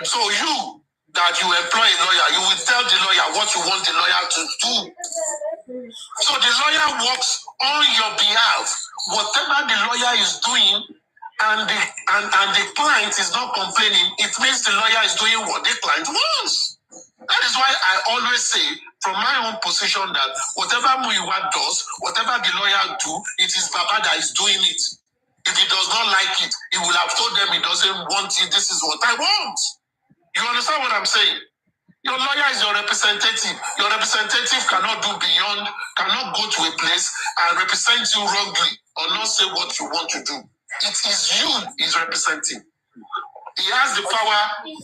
S7: So you, that you employ a lawyer, you will tell the lawyer what you want the lawyer to do. So the lawyer works on your behalf. Whatever the lawyer is doing and the client is not complaining, it means the lawyer is doing what the client wants. That is why I always say, from my own position, that whatever Muyiwa does, whatever the lawyer do, it is Baba that is doing it. If he does not like it, he will have told them he doesn't want it. This is what I want. You understand what I'm saying? Your lawyer is your representative. Your representative cannot go to a place and represent you wrongly or not say what you want to do. It is you he's representing. He has the power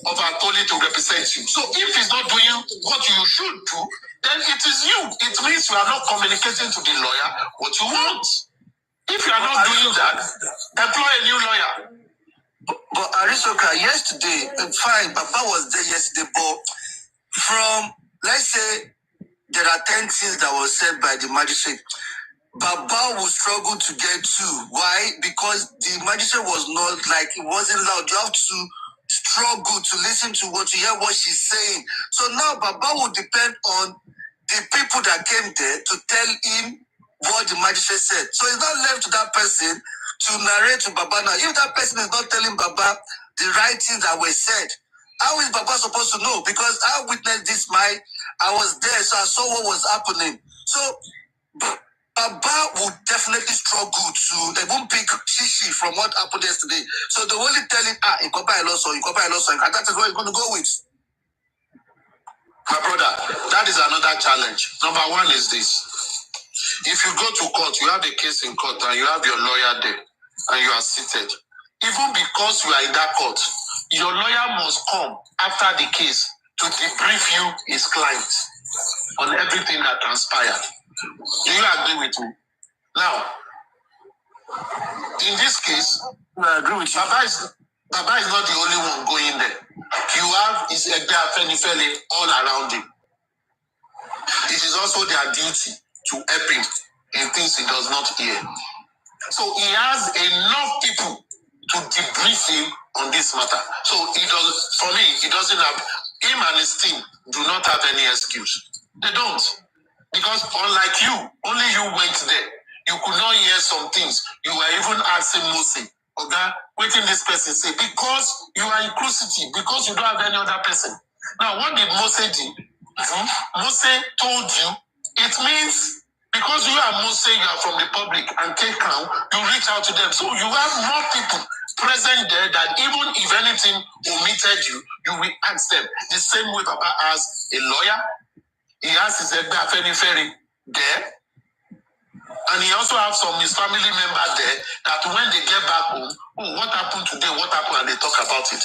S7: of authority to represent you. So if he's not doing what you should do, then it is you. It means you are not communicating to the lawyer what you want. If you are not doing that, employ a new lawyer.
S6: But Arisoka, yesterday, fine, Papa was there yesterday, but from, let's say, there are 10 things that were said by the magistrate. Baba will struggle to get to. Why? Because the magistrate was not like, it wasn't loud. You have to struggle to listen to what you hear what she's saying. So now Baba will depend on the people that came there to tell him what the magistrate said. So it's not left to that person to narrate to Baba now. If that person is not telling Baba the right things that were said, how is Baba supposed to know? Because I witnessed this, I was there, so I saw what was happening. So Baba would definitely struggle to, they won't pick shishi from what happened yesterday. So they only tell him, incorporate loss, and that is what he's going to go with.
S7: My brother, that is another challenge. Number one is this. If you go to court, you have a case in court and you have your lawyer there and you are seated. Even because you are in that court, your lawyer must come after the case to debrief you, his client, on everything that transpired. Do you agree with me? Now, in this case, I agree with you. Baba is not the only one going there. You have his Afenifele all around him. It is also their duty to help him in things he does not hear. So he has enough people to debrief him on this matter. So for me, he doesn't have, him and his team do not have any excuse. They don't. Because unlike you, only you went there. You could not hear some things. You were even asking Mose, okay, waiting this person say, because you are inclusive, because you don't have any other person. Now, what did Mose do? Mose told you, it means because you are Mose, you are from the public and take crown, you reach out to them. So you have more people present there that even if anything omitted you, you will ask them. The same way Papa has a lawyer, he has his Afenifere there, and he also has some his family member there that when they get back home, what happened today, what happened, and they talk about it.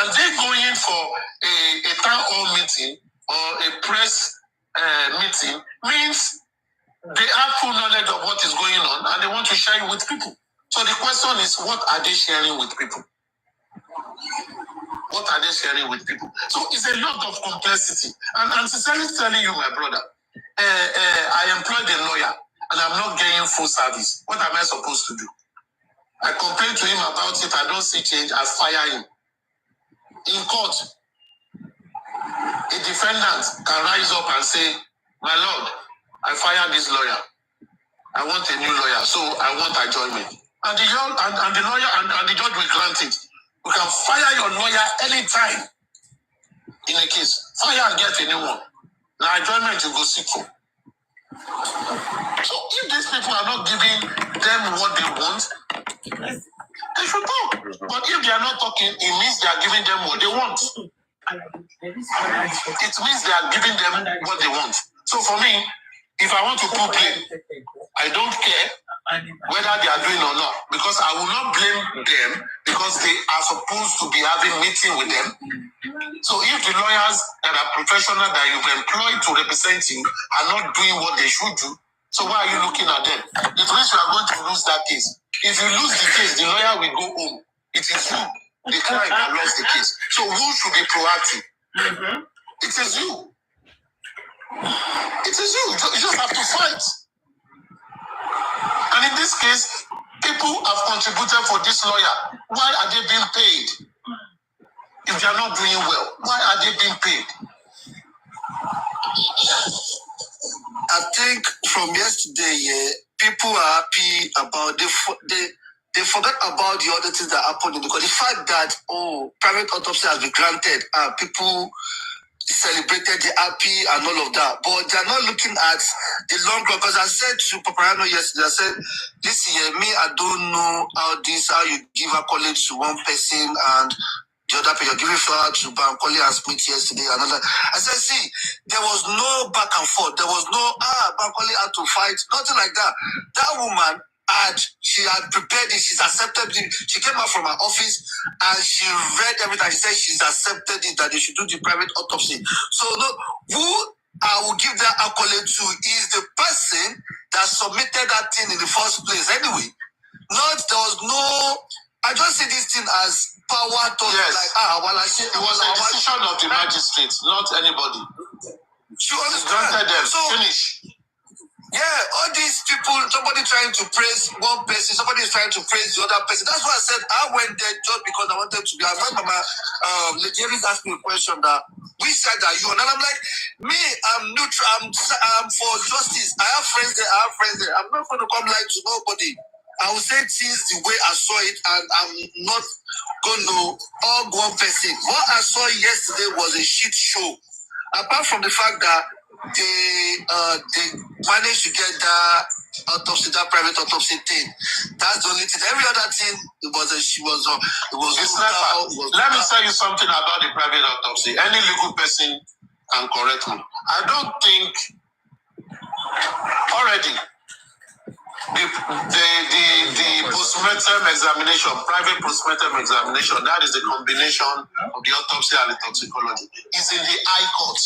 S7: And they go in for a town hall meeting or a press meeting means they have full knowledge of what is going on and they want to share it with people. So the question is, what are they sharing with people? What are they sharing with people? So it's a lot of complexity. And I'm sincerely telling you, my brother, I employed a lawyer and I'm not getting full service. What am I supposed to do? I complain to him about it. I don't see change. I fire him. In court, a defendant can rise up and say, my lord, I fired this lawyer. I want a new lawyer, so I want adjournment. And the lawyer and the judge will grant it. You can fire your lawyer anytime in a case. Fire and get a new one. Now adjournment you go seek for. So if these people are not giving them what they want, they should talk. But if they are not talking, it means they are giving them what they want. It means they are giving them what they want. So for me, if I want to put blame, I don't care whether they are doing or not, because I will not blame them because they are supposed to be having meeting with them. So if the lawyers that are professional that you've employed to represent you are not doing what they should do, so why are you looking at them? It means you are going to lose that case. If you lose the case, the lawyer will go home. It is you, the client, that lost the case. So who should be proactive? It is you. It is you. You just have to fight. And in this case, people have contributed for this lawyer. Why are they being paid? If they are not doing well, why are they being paid?
S6: I think from yesterday, people are happy about they forgot about the other things that happened, because the fact that private autopsy has been granted, people celebrated the happy and all of that, but they're not looking at the long run. Because I said to Paparano yesterday, I said, this year, me, I don't know how you give accolades to one person and the other person, you're giving flower to Bankole and Smith yesterday, and all that. I said, see, there was no back and forth. There was no, Bankole had to fight, nothing like that. That woman, she had prepared it, she's accepted it. She came out from her office and she read everything. She said she's accepted it, that they should do the private autopsy. So who I will give that accolade to is the person that submitted that thing in the first place anyway. There was no, I just see this thing as power to
S7: it was a decision of the magistrate, not anybody.
S6: She understands.
S7: Them. Finish.
S6: Yeah, all these people, somebody trying to praise one person, somebody is trying to praise the other person. That's why I said I went there just because I wanted to be. I remember Lady Aries asked me a question that, which side are you on? And I'm like, me, I'm neutral. I'm for justice. I have friends there. I'm not going to come lie to nobody. I will say things the way I saw it, and I'm not going to hug one person. What I saw yesterday was a shit show. Apart from the fact that they managed to get that autopsy, that private autopsy thing. That's the only thing. Every other thing, it was.
S7: Let me tell you something about the private autopsy. Any legal person can correct me. I don't think already the postmortem examination, private postmortem examination, that is the combination of the autopsy and the toxicology, is in the High Court.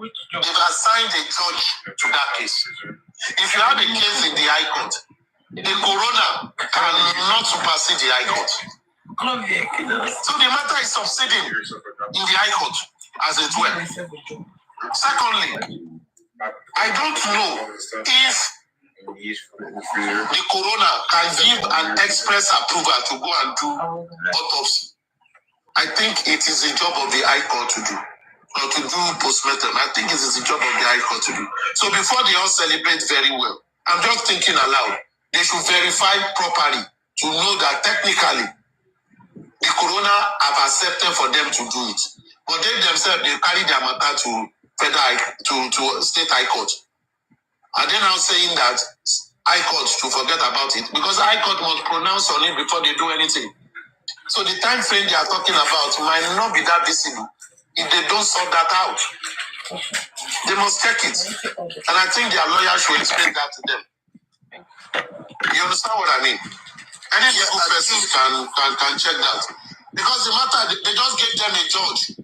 S7: They've assigned a judge to that case. If you have a case in the High Court, the coroner cannot supersede the High Court. So the matter is subsiding in the High Court, as it were. Secondly, I don't know if the coroner can give an express approval to go and do autopsy. I think it is the job of the High Court to do. Or to do postmortem. I think it is the job of the High Court to do. So before they all celebrate very well, I'm just thinking aloud. They should verify properly to know that technically the coroner have accepted for them to do it. But they themselves, they carry their matter to state High Court. Are they now saying that High Court to forget about it? Because High Court must pronounce on it before they do anything. So the time frame they are talking about might not be that visible if they don't sort that out. They must check it. And I think their lawyer should explain that to them. You understand what I mean? Any legal person can check that. Because the matter, they just gave them a judge.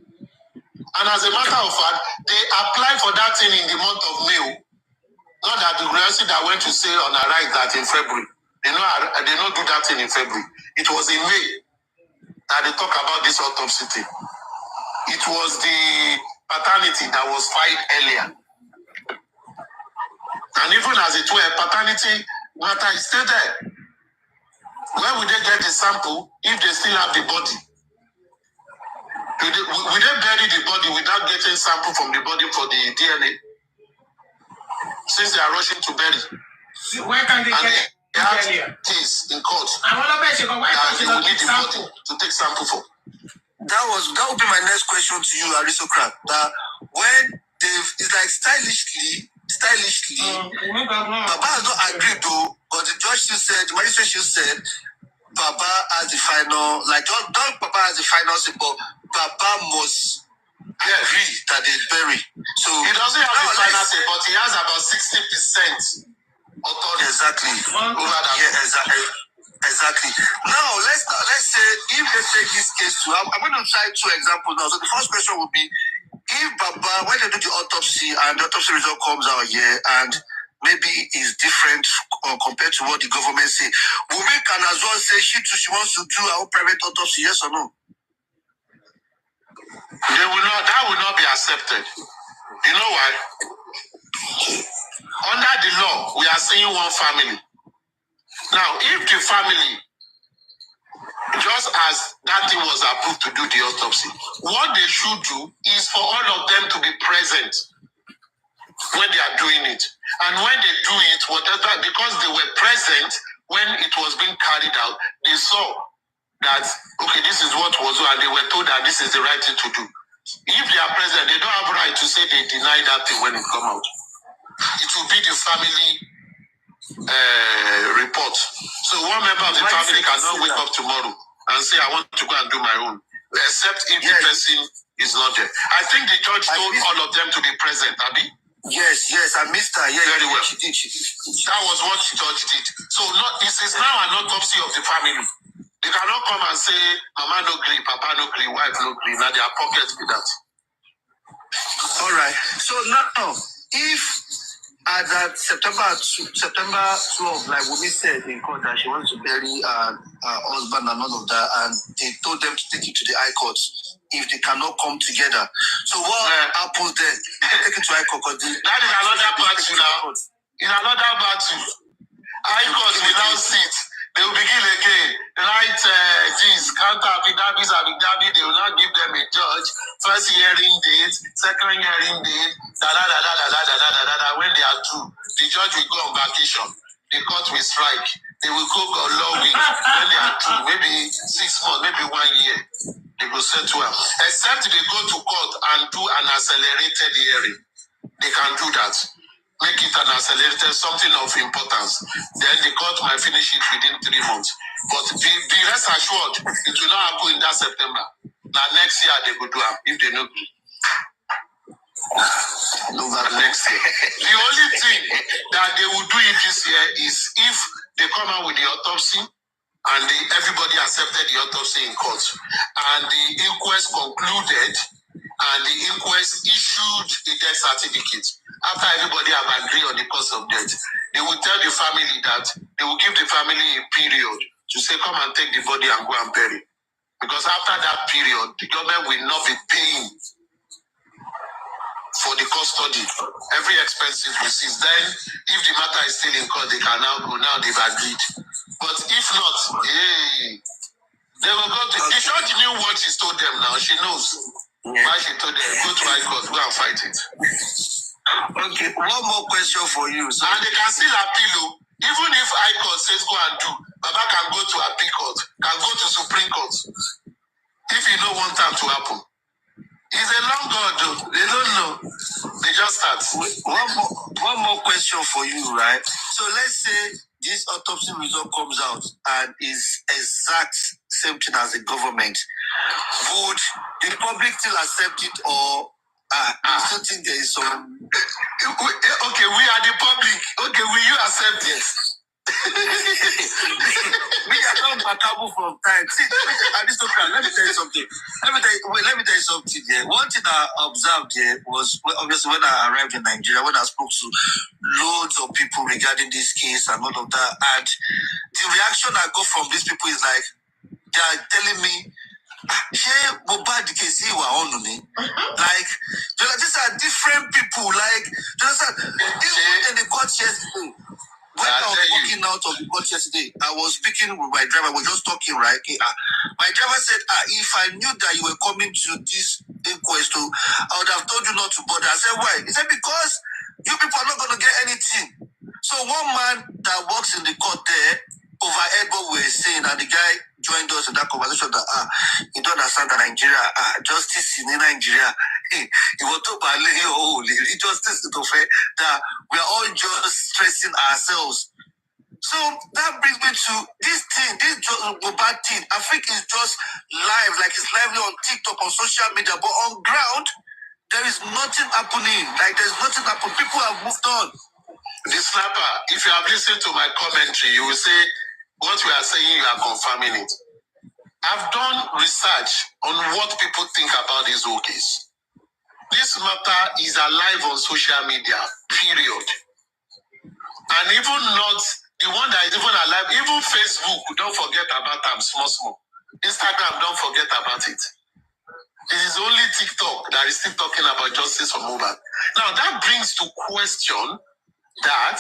S7: And as a matter of fact, they applied for that thing in the month of May. Not that the university that went to say on a right that in February. They don't do that thing in February. It was in May that they talk about this autopsy thing. It was the paternity that was filed earlier. And even as it were, paternity matter is still there. Where will they get the sample if they still have the body? Will they bury the body without getting sample from the body for the DNA? Since they are rushing to bury.
S5: Where can they get
S7: case in court
S5: I want to bet you
S7: that they will need the body to take sample for.
S6: That would be my next question to you, Aristocrat. That when it's like stylishly, Baba has not agreed though, but the magistrate still said, Baba has the final, like don't Baba has the final say, but Baba must agree that they bury. So
S7: he doesn't have the final say, but he has about 60% authority.
S6: Exactly.
S7: Over that.
S6: Yeah, exactly. Now let's say if they take this case to, I'm going to try two examples now. So the first question would be, if Baba, when they do the autopsy and the autopsy result comes out here and maybe is different compared to what the government say, women can as well say she wants to do her own private autopsy, yes or no?
S7: That will not be accepted. You know why? Under the law, we are saying one family. Now, if the family, just as that thing was approved to do the autopsy, what they should do is for all of them to be present when they are doing it. And when they do it, whatever, because they were present when it was being carried out, they saw that, okay, this is what was, and they were told that this is the right thing to do. If they are present, they don't have right to say they deny that thing when it come out. It will be the family report. So one member of the family cannot wake up tomorrow and say, I want to go and do my own, except if the person is not there. I think the judge told all of them to be present, Abi?
S6: Yes, I missed her. Yeah,
S7: very well.
S6: She did.
S7: That was what the judge did. So this is now an autopsy of the family. They cannot come and say, Mama no gree, Papa no gree, wife no gree. Now their pockets with that.
S6: All right. So now, if at that September 12, like Wumi said in court that she wants to bury her husband and all of that, and they told them to take it to the High Court if they cannot come together. So what happens then? Take it to High Court.
S7: That is another battle now. It's another battle. High Court will now sit. They will begin again. Right, counter affidavits, they will not give them a judge. First hearing date, second hearing date, when they are through, the judge will go on vacation. The court will strike. They will go on law week. When they are through, maybe 6 months, maybe 1 year, they will settle well. Except they go to court and do an accelerated hearing. They can do that. Make it an accelerated, something of importance. Then the court might finish it within 3 months. But be rest assured, it will not happen in that September. Now next year they will do it if they know. Next year. The only thing that they will do it this year is if they come out with the autopsy and everybody accepted the autopsy in court and the inquest concluded and the inquest issued a death certificate. After everybody have agreed on the cause of death, they will tell the family that they will give the family a period to say, come and take the body and go and bury. Because after that period, the government will not be paying for the custody. Every expense is received. Then, if the matter is still in court, they can now go. Now they've agreed. But if not, they will go to the judge knew what she told them now. She knows why she told them, go to High Court, go and fight it.
S6: Okay, one more question for you. So,
S7: and they can still appeal. Even if High Court says go and do, Baba can go to appeal court, can go to Supreme Court. If you don't want that to happen. It's a long God, though. They don't know. They just start.
S6: One more question for you, right? So let's say this autopsy result comes out and is exact same thing as the government. Would the public still accept it, or I still think there is some?
S7: Okay, we are the public. Okay, will you accept it?
S6: Me, I don't accountable from time. See, Aristocrat, let me tell you something. Let me tell you something here. One thing I observed here was obviously when I arrived in Nigeria, when I spoke to loads of people regarding this case and all of that, and the reaction I got from these people is like, they are telling me, Mohbad case you are on me. Like, these are different people. Like, even in the court yesterday, when I was walking out of the court yesterday, I was speaking with my driver. We were just talking, right? My driver said, if I knew that you were coming to this inquest, I would have told you not to bother. I said, why? He said, because you people are not going to get anything. So one man that works in the court there overheard what we were saying, and the guy joined us in that conversation that you don't understand that Nigeria, justice in Nigeria, he was told by justice to fair that we are all just stressing ourselves. So that brings me to this thing, this Mohbad thing. I think it's just live, like it's lively on TikTok, on social media, but on ground, there is nothing happening. Like there's nothing happening. People have moved on. The snapper, if you have listened to my commentary, you will say what we are saying, you are confirming it. I've done research on what people think about this whole case. This matter is alive on social media, period. And even not the one that is even alive, even Facebook, don't forget about them, small. Instagram, don't forget about it. It is only TikTok that is still talking about justice for Mohbad. Now, that brings to question that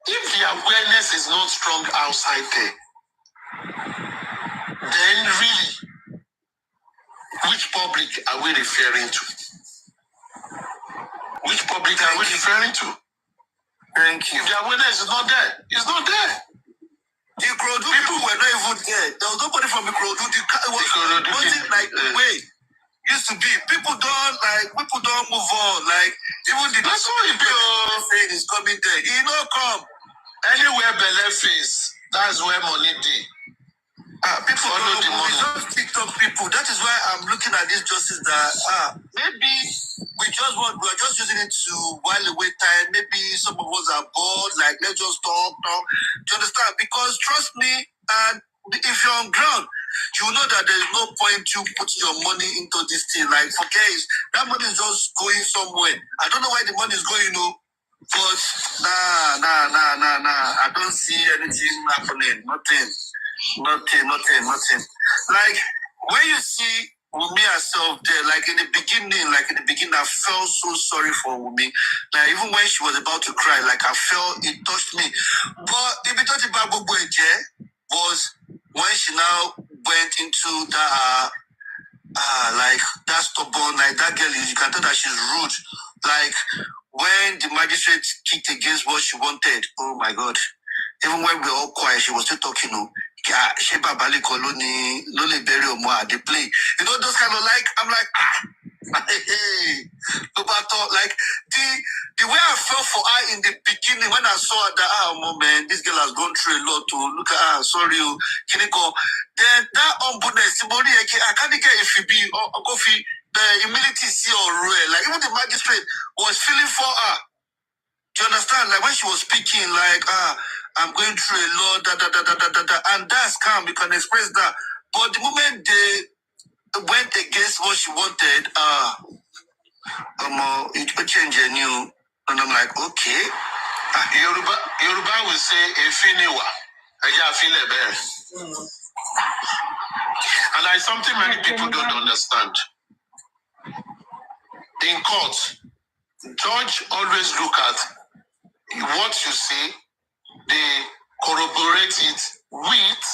S6: if the awareness is not strong outside there, then really, which public are we referring to? Which public are we referring to? Thank you. If the awareness is not there, it's not there. The Ikorodu people were not even there. There was nobody from Ikorodu. It wasn't like the way it used to be. People don't move on. Like, even the that's what it saying is coming there. He not come. Anywhere Bele face, that's where money dey. People follow the money. Just TikTok people. That is why I'm looking at this justice that maybe we're just using it to while away time. Maybe some of us are bored. Like, let's just talk. Do you understand? Because trust me, and if you're on ground, you know that there's no point you putting your money into this thing. Like, forget it. That money is just going somewhere. I don't know why the money is going, but nah. I don't see anything happening. Nothing. Like, when you see Wumi herself there, like in the beginning, I felt so sorry for Wumi. Like, even when she was about to cry, like I felt it touched me. But the bit about Bobo was when she now went into that like that stubborn, like that girl, you can tell that she's rude. Like when the magistrate kicked against what she wanted, oh my God. Even when we were all quiet, she was still talking, she babali koloni, lole bury omo at the play. You know, those kind of like, I'm like, hey, like the way I felt for her in the beginning when I saw her that, man, this girl has gone through a lot to look at her, sorry, Kiniko. Then that humbleness, I can't get if you be coffee, the humility see or real. Like even the magistrate was feeling for her. Do you understand? Like when she was speaking, like, I'm going through a lot, and that's calm, you can express that. But the moment they went against what she wanted, it changed a new, and I'm like, okay. Yoruba will say, Efiniwa, and it's something many people don't understand. In court, judge always look at what you say, they corroborate it with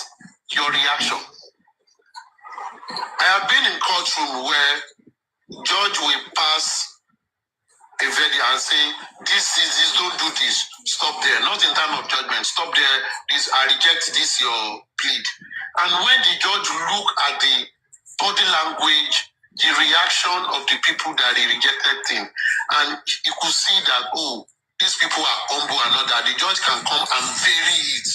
S6: your reaction. I have been in courtroom where judge will pass a verdict and say, this, don't do this, stop there. Not in time of judgment, stop there, this, I reject this, your plead. And when the judge look at the body language, the reaction of the people that he rejected thing, and you could see that, these people are humble and all that, the judge can come and vary it.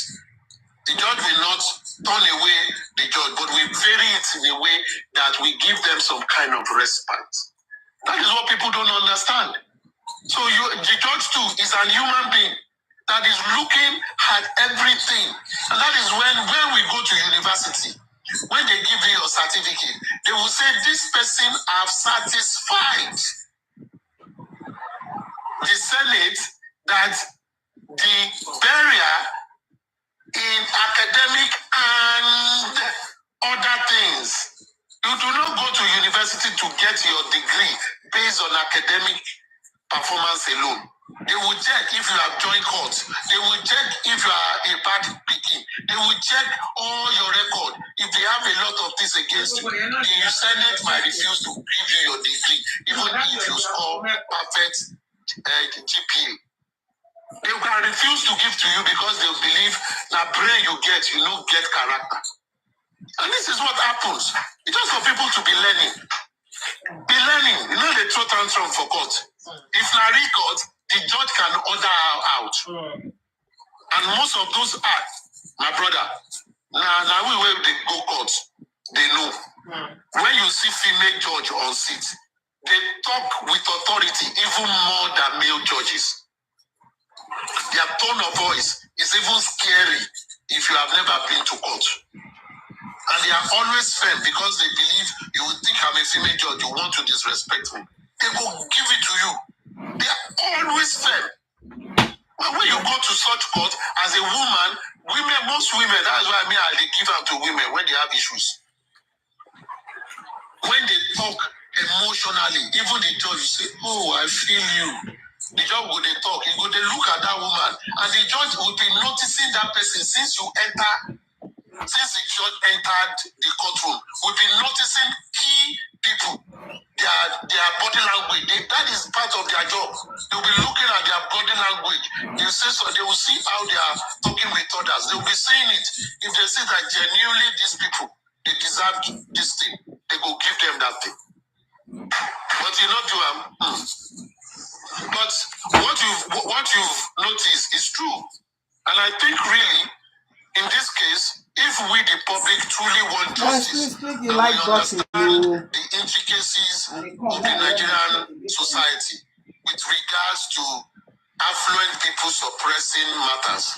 S6: The judge will not turn away the judge, but we vary it in a way that we give them some kind of respite. That is what people don't understand. So the judge too is a human being that is looking at everything. And that is when we go to university, when they give you your certificate, they will say this person have satisfied the Senate that the barrier in academic and other things. You do not go to university to get your degree based on academic performance alone. They will check if you have joined courts. They will check if you are a party picking. They will check all your record. If they have a lot of things against you, the Senate might refuse to give you your degree, even if you score perfect GPA.
S7: They can refuse to give to you because they believe that brain you don't get character. And this is what happens. It's just for people to be learning. Be learning. They throw tantrum for court. If na court, the judge can order her out. And most of those acts, my brother, now we will they go court. They know. When you see female judge on seat, they talk with authority even more than male judges. Their tone of voice is even scary if you have never been to court. And they are always firm because they believe you will think I'm a female judge, you want to disrespect me. They will give it to you. They are always firm. But when you go to such court, as a woman, most women, that's why they give out to women when they have issues. When they talk emotionally, even the judge say, oh, I feel you. The judge will they talk, he go they look at that woman, and the judge will be noticing that person since the judge entered the courtroom. We'll be noticing key people, their body language. That is part of their job. They'll be looking at their body language. They will see how they are talking with others. They'll be saying it. If they see that genuinely these people, they deserve this thing, they will give them that thing. But you know, but what you've noticed is true. And I think really, in this case, if we, the public, truly want justice, and we understand the intricacies of the Nigerian society with regards to affluent people suppressing matters,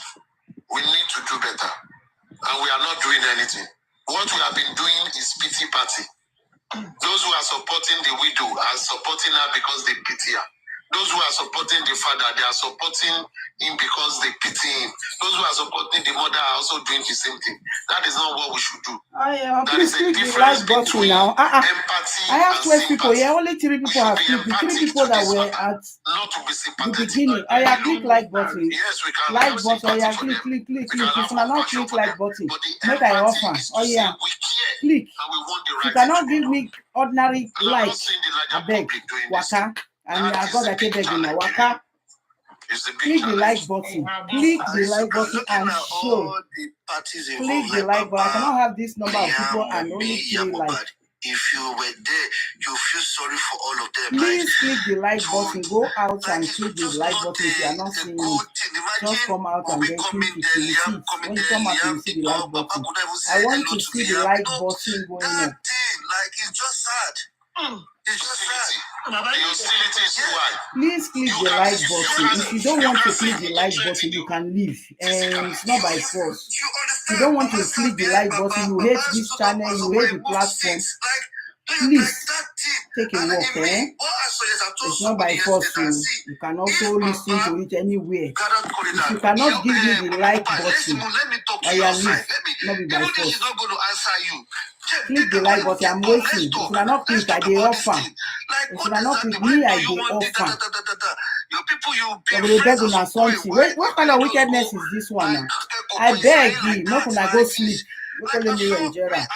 S7: we need to do better. And we are not doing anything. What we have been doing is pity party. Those who are supporting the widow are supporting her because they pity her. Those who are supporting the father, they are supporting him because they pity him. Those who are supporting the mother are also doing the same thing. That is not what we should do.
S5: Please click the like button now.
S7: Empathy.
S5: I have 12 people here. Only 3 people have
S7: We should
S5: clicked.
S7: be
S5: The 3 people that were
S7: matter,
S5: at
S7: not to be
S5: the
S7: sympathetic.
S5: beginning. I have click like button.
S7: Yes, we can
S5: Like
S7: have
S5: button.
S7: sympathy for
S5: Click.
S7: them. We
S5: If
S7: can
S5: you
S7: have
S5: cannot
S7: compassion
S5: click
S7: for
S5: like
S7: them.
S5: button,
S7: But the
S5: make I
S7: empathy
S5: offer.
S7: is to say we care
S5: Click.
S7: and we want the
S5: If you
S7: right thing
S5: cannot
S7: to be
S5: give
S7: done.
S5: me ordinary
S7: And I'm
S5: like,
S7: not saying the
S5: I
S7: larger
S5: beg,
S7: public doing this.
S5: waka, and
S7: That
S5: I
S7: is
S5: got
S7: the
S5: that
S7: big
S5: beg in
S7: challenge.
S5: waka.
S7: It's the big
S5: Click the
S7: challenge.
S5: like button. Click the like button
S6: Looking
S5: and
S6: at
S5: show.
S6: all the parties
S5: Click
S6: involved,
S5: the
S6: like
S5: like button. I cannot
S6: Papa,
S5: have this number of people
S6: Liam,
S5: and only 3
S6: Mohbad.
S5: likes.
S6: If you were there, you feel sorry for all of them.
S5: Please click the like
S6: dude,
S5: button. Go out and
S6: it's
S5: click the
S6: just
S5: like
S6: not
S5: button if you are not
S6: a
S5: seeing
S6: good
S5: it.
S6: thing.
S5: Just
S6: Imagine
S5: come out and
S6: Mohbad
S5: then
S6: coming
S5: click it.
S6: there,
S5: You will see
S6: Liam
S5: it.
S6: coming
S5: When you
S6: there,
S5: come out, you
S6: Liam
S5: will see
S6: the
S5: the like
S6: dog. Papa
S5: button.
S6: could even
S5: I
S6: say
S5: want
S6: hello
S5: to
S6: to
S5: see the
S6: Liam.
S5: like button going
S6: That
S5: up.
S6: thing, it's just sad. It's just sad.
S7: Your sanity is why.
S5: Please click the like button. If you don't want to click the like button, you can leave. And it's not by force.
S6: You
S5: If you don't want to click the like button, you hate this channel, you hate the platform, please take a walk, eh? It's not by force, so you can also listen to it anywhere. If you cannot give me the like button, I will leave. Not be by force. Click the like button. I'm waiting. If you are not click, I dey offer. If you are not click, me I dey offer. You will beg una something. What kind of wickedness is this one now? I beg you, make una go sleep. Look at me, Nigeria.